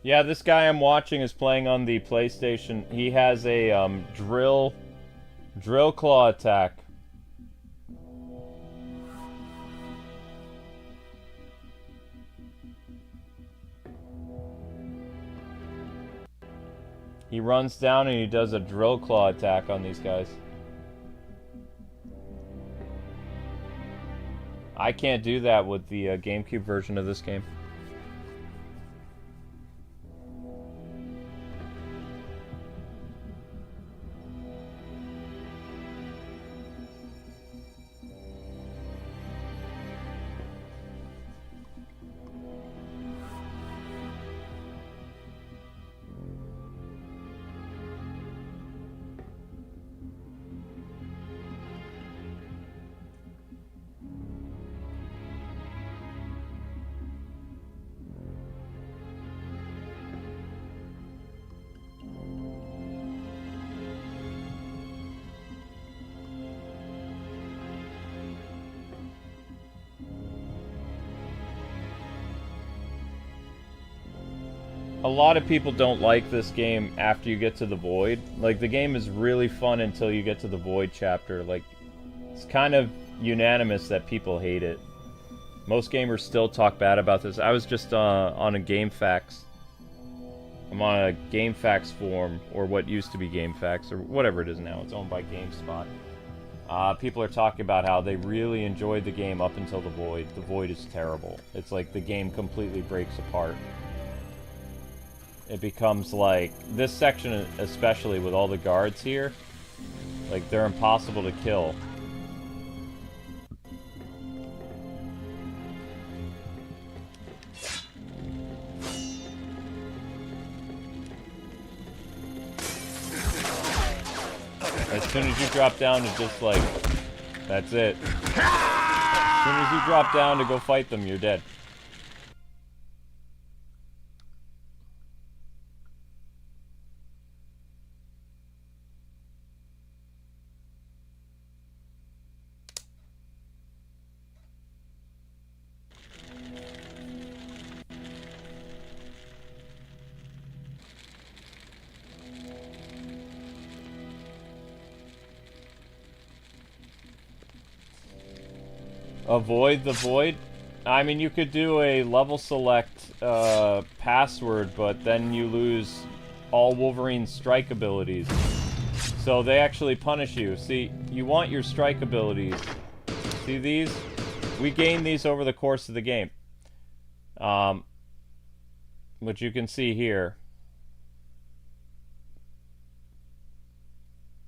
Yeah, this guy I'm watching is playing on the PlayStation. He has a drill claw attack. He runs down and he does a drill claw attack on these guys. I can't do that with the GameCube version of this game. A lot of people don't like this game after you get to the Void. Like, the game is really fun until you get to the Void chapter. Like, it's kind of unanimous that people hate it. Most gamers still talk bad about this. I was just on a GameFAQs. I'm on a GameFAQs forum, or what used to be GameFAQs, or whatever it is now. It's owned by GameSpot. People are talking about how they really enjoyed the game up until the Void. The Void is terrible. It's like the game completely breaks apart. It becomes like, this section especially with all the guards here, like they're impossible to kill. As soon as you drop down to just like, that's it. As soon as you drop down to go fight them, you're dead. Avoid the Void? I mean, you could do a level select password, but then you lose all Wolverine's strike abilities. So they actually punish you. See, you want your strike abilities. See these? We gain these over the course of the game. Which you can see here.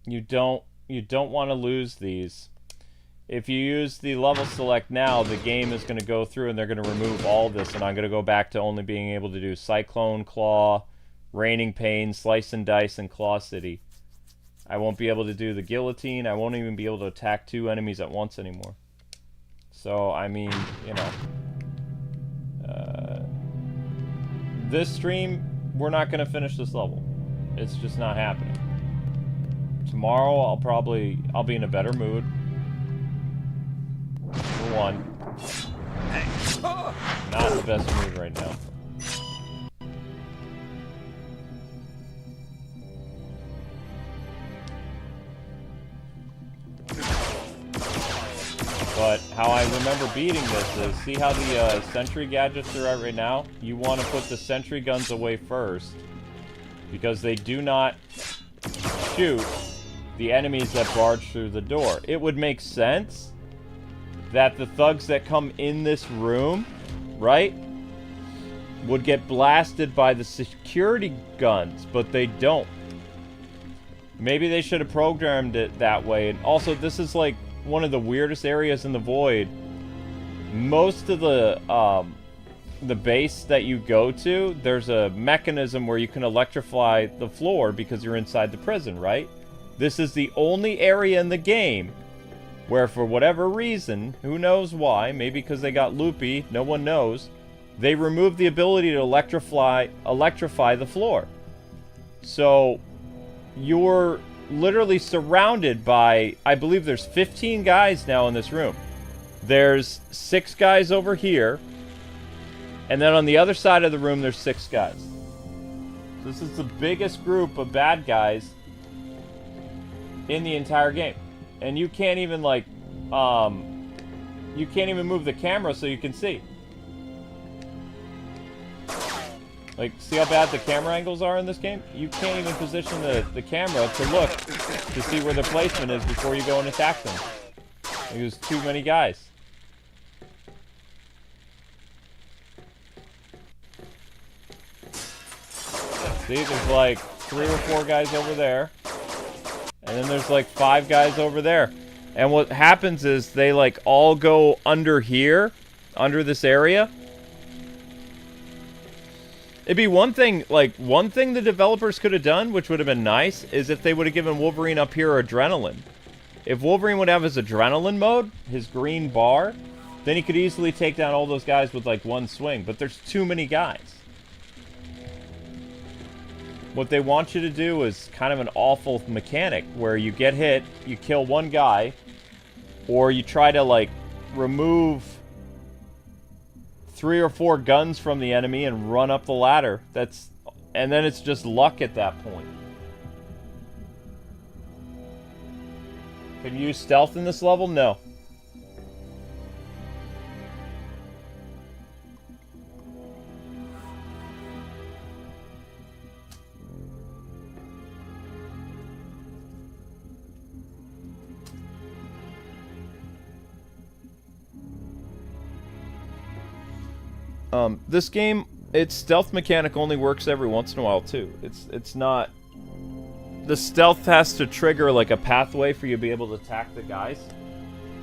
You don't want to lose these. If you use the level select now, the game is going to go through and they're going to remove all this, and I'm going to go back to only being able to do Cyclone, Claw, Raining Pain, Slice and Dice, and Claw City. I won't be able to do the Guillotine. I won't even be able to attack 2 enemies at once anymore. So, I mean, you know. This stream, we're not going to finish this level. It's just not happening. Tomorrow, I'll be in a better mood. For one. Not in the best mood right now. But how I remember beating this is, see how the sentry gadgets are at right now? You want to put the sentry guns away first, because they do not shoot the enemies that barge through the door. It would make sense, that the thugs that come in this room, right, would get blasted by the security guns, but they don't. Maybe they should have programmed it that way. And also, this is like one of the weirdest areas in the void. Most of the base that you go to, there's a mechanism where you can electrify the floor because you're inside the prison, right? This is the only area in the game where, for whatever reason, who knows why, maybe because they got loopy, no one knows, they removed the ability to electrify the floor. So you're literally surrounded by, I believe there's 15 guys now in this room. There's 6 guys over here, and then on the other side of the room there's 6 guys. This is the biggest group of bad guys in the entire game. And you can't even, like, you can't even move the camera so you can see. Like, see how bad the camera angles are in this game? You can't even position the camera to look to see where the placement is before you go and attack them. There's too many guys. See, there's like 3 or 4 guys over there. And then there's like 5 guys over there. And what happens is they like all go under here, under this area. It'd be one thing the developers could have done, which would have been nice, is if they would have given Wolverine up here adrenaline. If Wolverine would have his adrenaline mode, his green bar, then he could easily take down all those guys with like one swing. But there's too many guys. What they want you to do is kind of an awful mechanic where you get hit, you kill one guy, or you try to like remove 3 or 4 guns from the enemy and run up the ladder. And then it's just luck at that point. Can you use stealth in this level? No. This game, its stealth mechanic only works every once in a while too. It's not... The stealth has to trigger like a pathway for you to be able to attack the guys.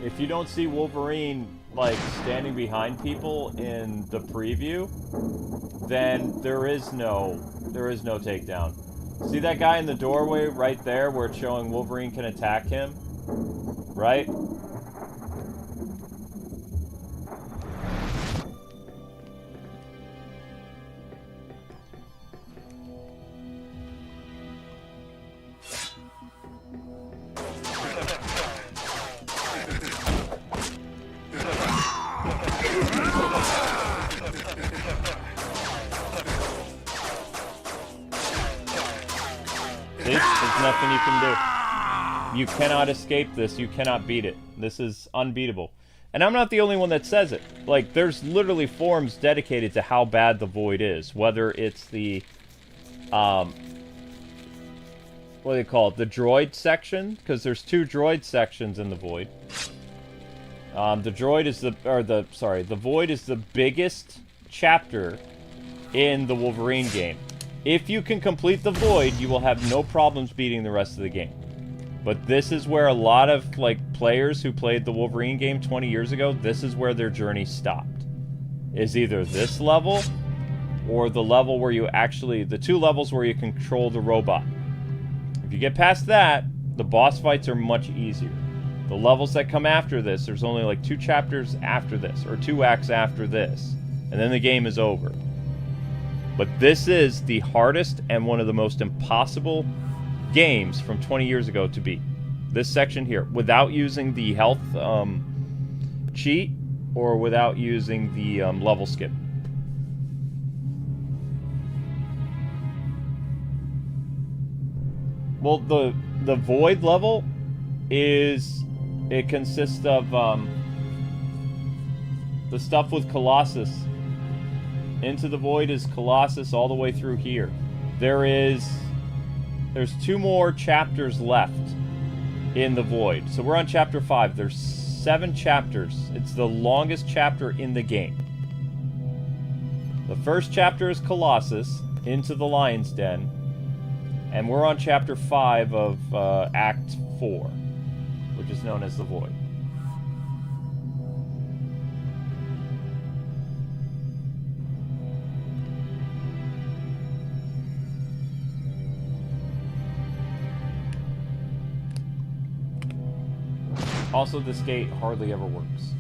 If you don't see Wolverine like standing behind people in the preview, then there is no takedown. See that guy in the doorway right there where it's showing Wolverine can attack him? Right? Nothing you can do. You cannot escape this. You cannot beat it. This is unbeatable. And I'm not the only one that says it. Like, there's literally forums dedicated to how bad the Void is. Whether it's the, what do they call it? The droid section? Because there's 2 droid sections in the Void. The Void is the biggest chapter in the Wolverine game. If you can complete the Void, you will have no problems beating the rest of the game. But this is where a lot of like players who played the Wolverine game 20 years ago, this is where their journey stopped. Is either this level or the level where you actually, the 2 levels where you control the robot. If you get past that, the boss fights are much easier. The levels that come after this, there's only like 2 chapters after this, or 2 acts after this, and then the game is over. But this is the hardest and one of the most impossible games from 20 years ago to beat. This section here, without using the health cheat or without using the level skip. Well, the Void level is, it consists of the stuff with Colossus. Into the Void is Colossus all the way through here. There's 2 more chapters left in the Void. So we're on chapter 5. There's 7 chapters. It's the longest chapter in the game. The first chapter is Colossus, Into the Lion's Den. And we're on chapter 5 of Act 4, which is known as The Void. Also, this gate hardly ever works.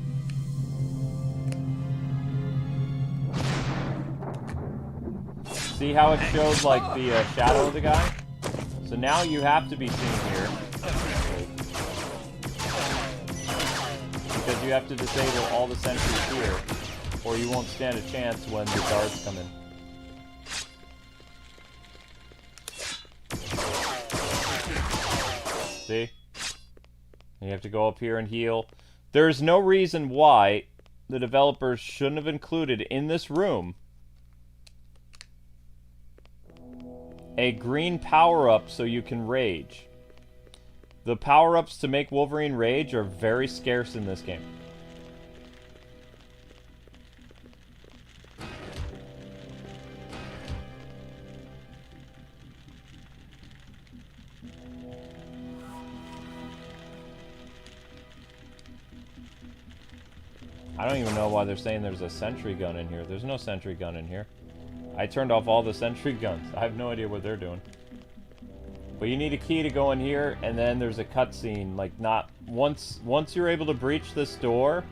See how it shows, like, the shadow of the guy? So now you have to be seen here. Because you have to disable all the sentries here, or you won't stand a chance when the guards come in. See? You have to go up here and heal. There's no reason why the developers shouldn't have included in this room a green power-up so you can rage. The power-ups to make Wolverine rage are very scarce in this game. I don't even know why they're saying there's a sentry gun in here. There's no sentry gun in here. I turned off all the sentry guns. I have no idea what they're doing. But you need a key to go in here, and then there's a cutscene. Like, not... Once you're able to breach this door,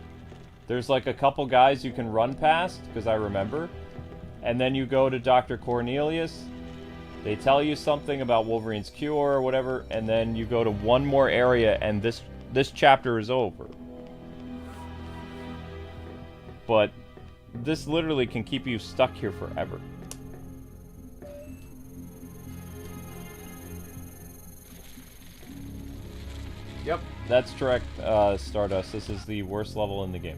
there's like a couple guys you can run past, because I remember. And then you go to Dr. Cornelius. They tell you something about Wolverine's cure or whatever, and then you go to one more area, and this chapter is over. But this literally can keep you stuck here forever. Yep, that's correct, Stardust. This is the worst level in the game.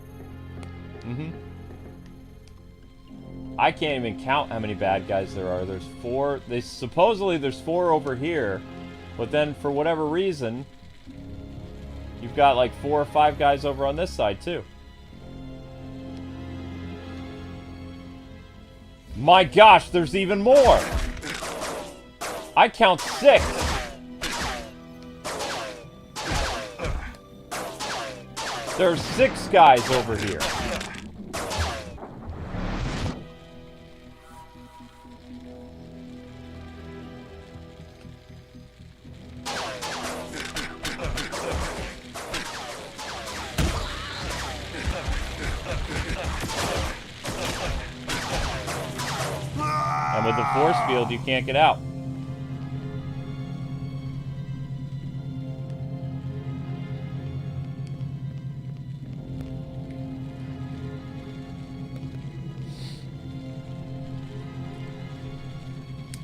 I can't even count how many bad guys there are. There's 4. Supposedly there's 4 over here, but then for whatever reason, you've got like 4 or 5 guys over on this side too. My gosh, there's even more! I count 6! There's 6 guys over here. And with the force field, you can't get out.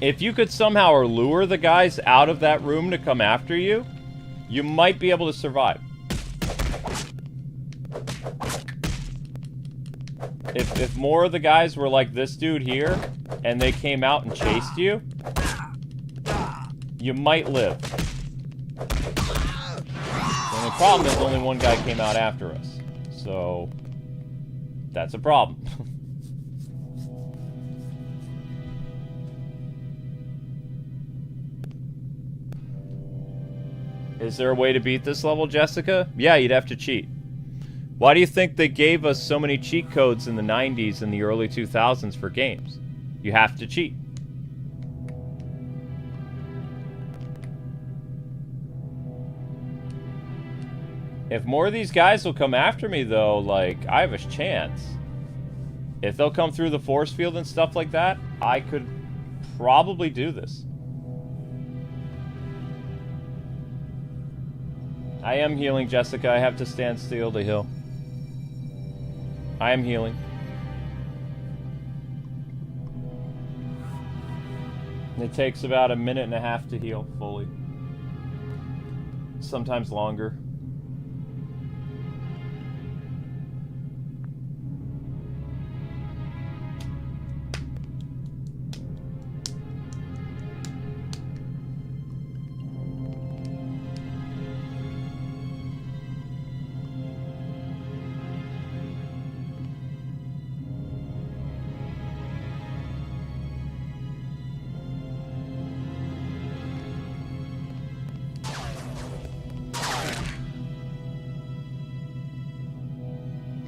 If you could somehow lure the guys out of that room to come after you, you might be able to survive. If more of the guys were like this dude here, and they came out and chased you, you might live. And the problem is only one guy came out after us. So, that's a problem. Is there a way to beat this level, Jessica? Yeah, you'd have to cheat. Why do you think they gave us so many cheat codes in the 90s and the early 2000s for games? You have to cheat. If more of these guys will come after me, though, like, I have a chance. If they'll come through the force field and stuff like that, I could probably do this. I am healing, Jessica. I have to stand still to heal. I am healing. It takes about 1.5 minutes to heal fully. Sometimes longer.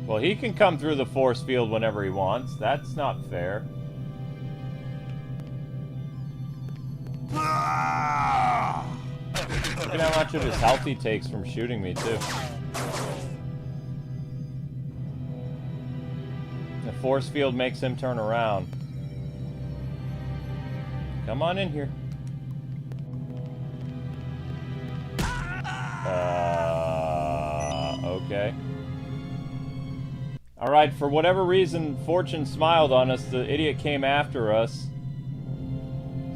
Well, he can come through the force field whenever he wants. That's not fair. Look at how much of his health he takes from shooting me, too. The force field makes him turn around. Come on in here. Okay. Alright, for whatever reason, Fortune smiled on us. The idiot came after us.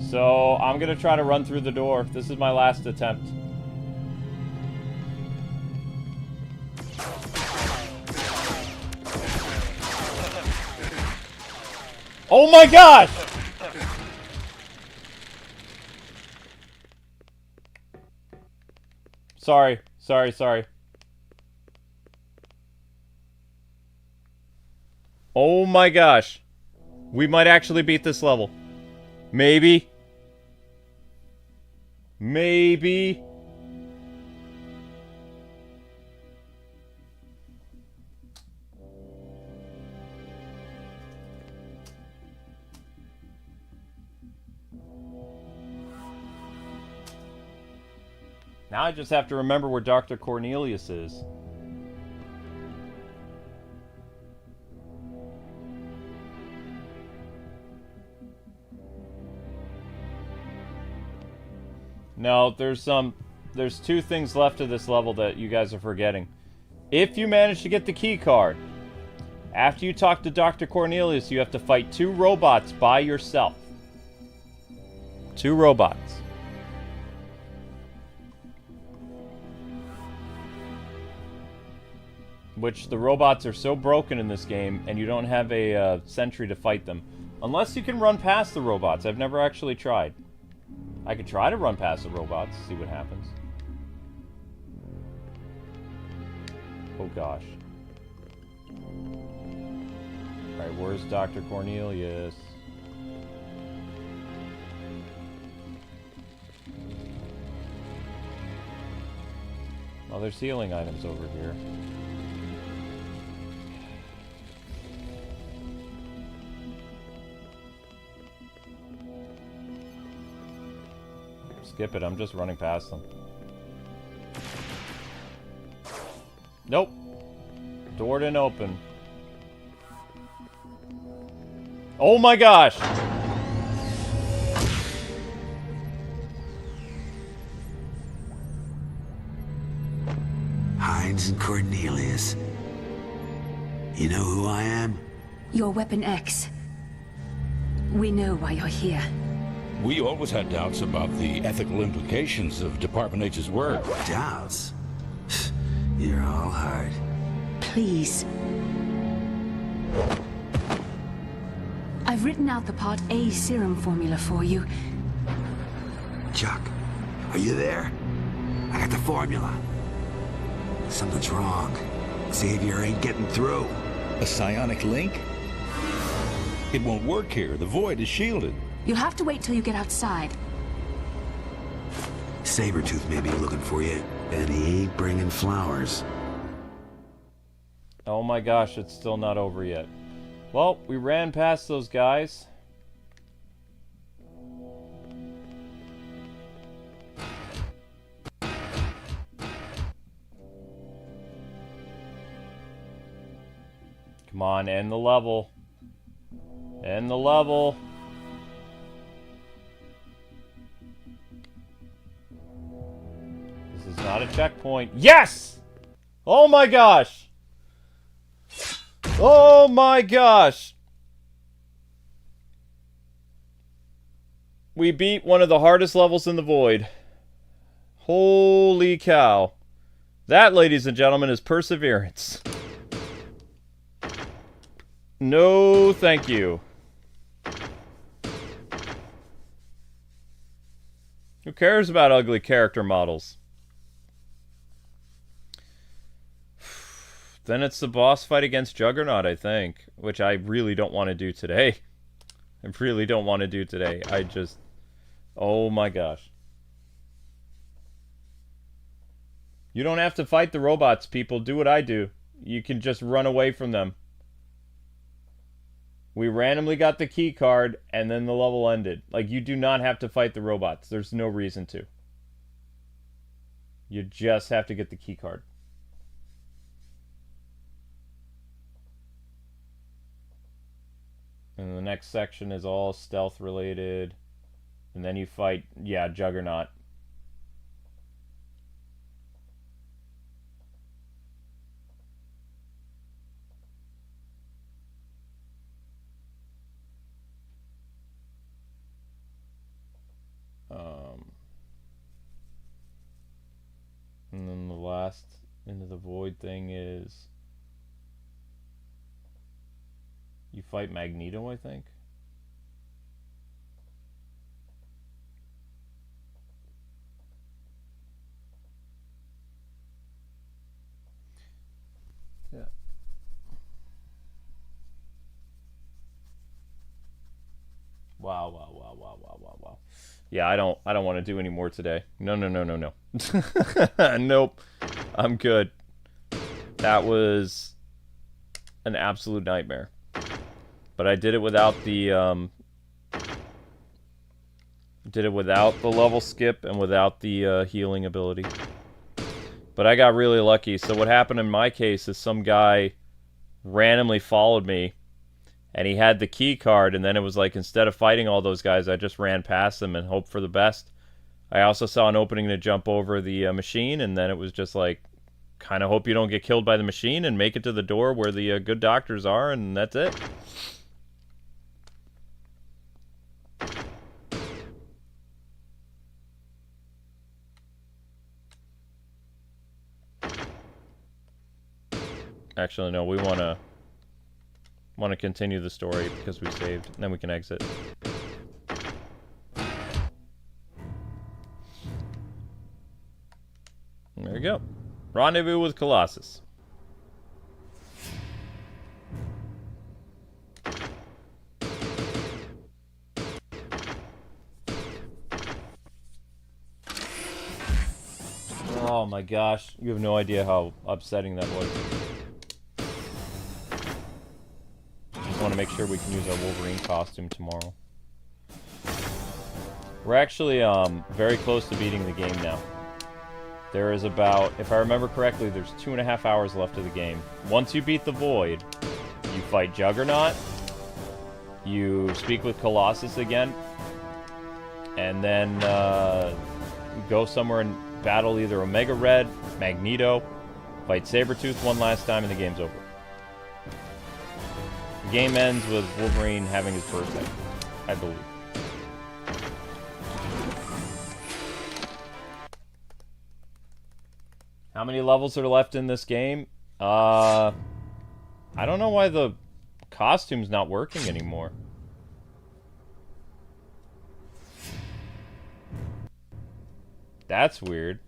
So, I'm gonna try to run through the door. This is my last attempt. Oh my gosh! Sorry. Oh my gosh. We might actually beat this level. Maybe. Maybe. Now I just have to remember where Dr. Cornelius is. No, there's two things left of this level that you guys are forgetting. If you manage to get the key card, after you talk to Dr. Cornelius, you have to fight 2 robots by yourself. 2 robots. Which the robots are so broken in this game, and you don't have a sentry to fight them. Unless you can run past the robots. I've never actually tried. I could try to run past the robots, see what happens. Oh gosh. Alright, where's Dr. Cornelius? Oh, there's healing items over here. Skip it, I'm just running past them. Nope. Door didn't open. Oh my gosh! Hines and Cornelius. You know who I am? Your Weapon X. We know why you're here. We always had doubts about the ethical implications of Department H's work. Doubts? You're all hard. Please. I've written out the Part A serum formula for you. Chuck, are you there? I got the formula. Something's wrong. Xavier ain't getting through. A psionic link? It won't work here. The void is shielded. You'll have to wait till you get outside. Sabretooth may be looking for you, and he ain't bringing flowers. Oh my gosh, it's still not over yet. Well, we ran past those guys. Come on, end the level. End the level. This is not a checkpoint. Yes! Oh my gosh! Oh my gosh! We beat one of the hardest levels in the void. Holy cow. That, ladies and gentlemen, is perseverance. No, thank you. Who cares about ugly character models? Then it's the boss fight against Juggernaut, I think. Which I really don't want to do today. I really don't want to do today. I just... Oh my gosh. You don't have to fight the robots, people. Do what I do. You can just run away from them. We randomly got the key card, and then the level ended. Like, you do not have to fight the robots. There's no reason to. You just have to get the key card. And the next section is all stealth related. And then you fight, yeah, Juggernaut. And then the last Into the Void thing is you fight Magneto, I think. Yeah. Wow. Yeah, I don't want to do any more today. No. Nope. I'm good. That was an absolute nightmare. But I did it without the level skip and without the healing ability. But I got really lucky. So what happened in my case is some guy randomly followed me. And he had the key card, and then it was like, instead of fighting all those guys, I just ran past them and hoped for the best. I also saw an opening to jump over the machine, and then it was just like, kind of hope you don't get killed by the machine and make it to the door where the good doctors are, and that's it. Actually, no, we want to continue the story because we saved, and then we can exit. There you go. Rendezvous with Colossus. Oh my gosh, you have no idea how upsetting that was. I want to make sure we can use our Wolverine costume tomorrow. We're actually very close to beating the game now. There is about, if I remember correctly, there's 2.5 hours left of the game. Once you beat the Void, you fight Juggernaut, you speak with Colossus again, and then go somewhere and battle either Omega Red, Magneto, fight Sabretooth one last time, and the game's over. The game ends with Wolverine having his birthday, I believe. How many levels are left in this game? I don't know why the costume's not working anymore. That's weird.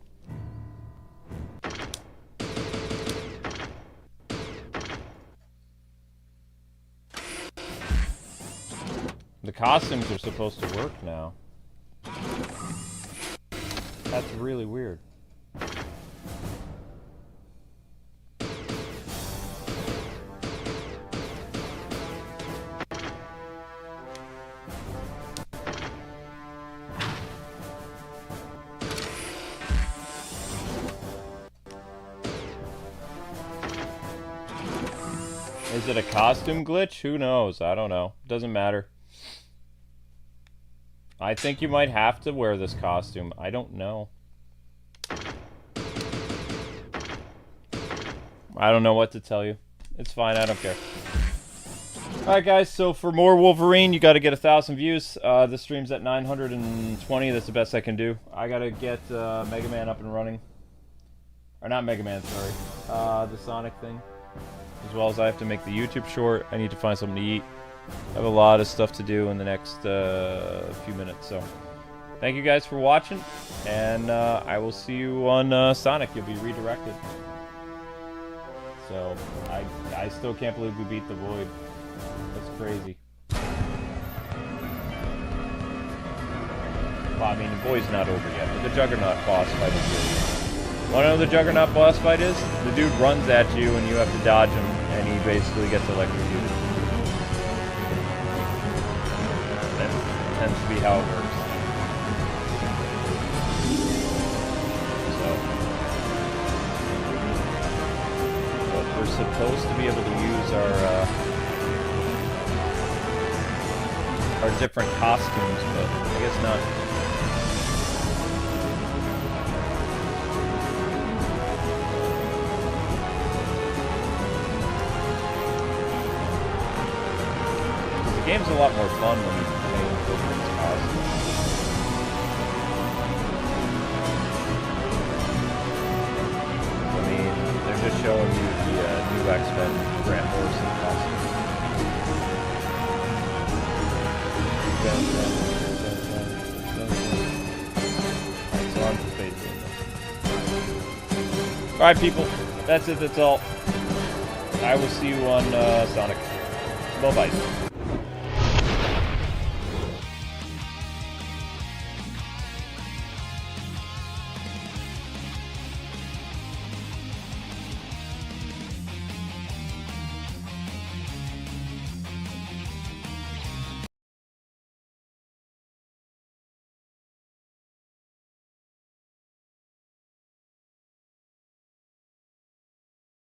The costumes are supposed to work now. That's really weird. Is it a costume glitch? Who knows? I don't know. Doesn't matter. I think you might have to wear this costume. I don't know. I don't know what to tell you. It's fine. I don't care. Alright, guys. So for more Wolverine, you got to get 1,000 views. This stream's at 920. That's the best I can do. I got to get Mega Man up and running. Or not Mega Man, sorry. The Sonic thing. As well as I have to make the YouTube short. I need to find something to eat. I have a lot of stuff to do in the next few minutes. So thank you guys for watching. And I will see you on Sonic. You'll be redirected. So I still can't believe we beat the Void. That's crazy. Well, I mean, the Void's not over yet. But the Juggernaut boss fight is really Wanna know the Juggernaut boss fight is? The dude runs at you and you have to dodge him, and he basically gets electrocuted. That tends to be how it works. So, but we're supposed to be able to use our different costumes, but I guess not. The game's a lot more fun when you play Wolverine's costume. I mean, they're just showing you the new X-Men Grant Morrison costume. So I'm just basically. Alright, people. That's it. That's all. I will see you on Sonic. Bye-bye.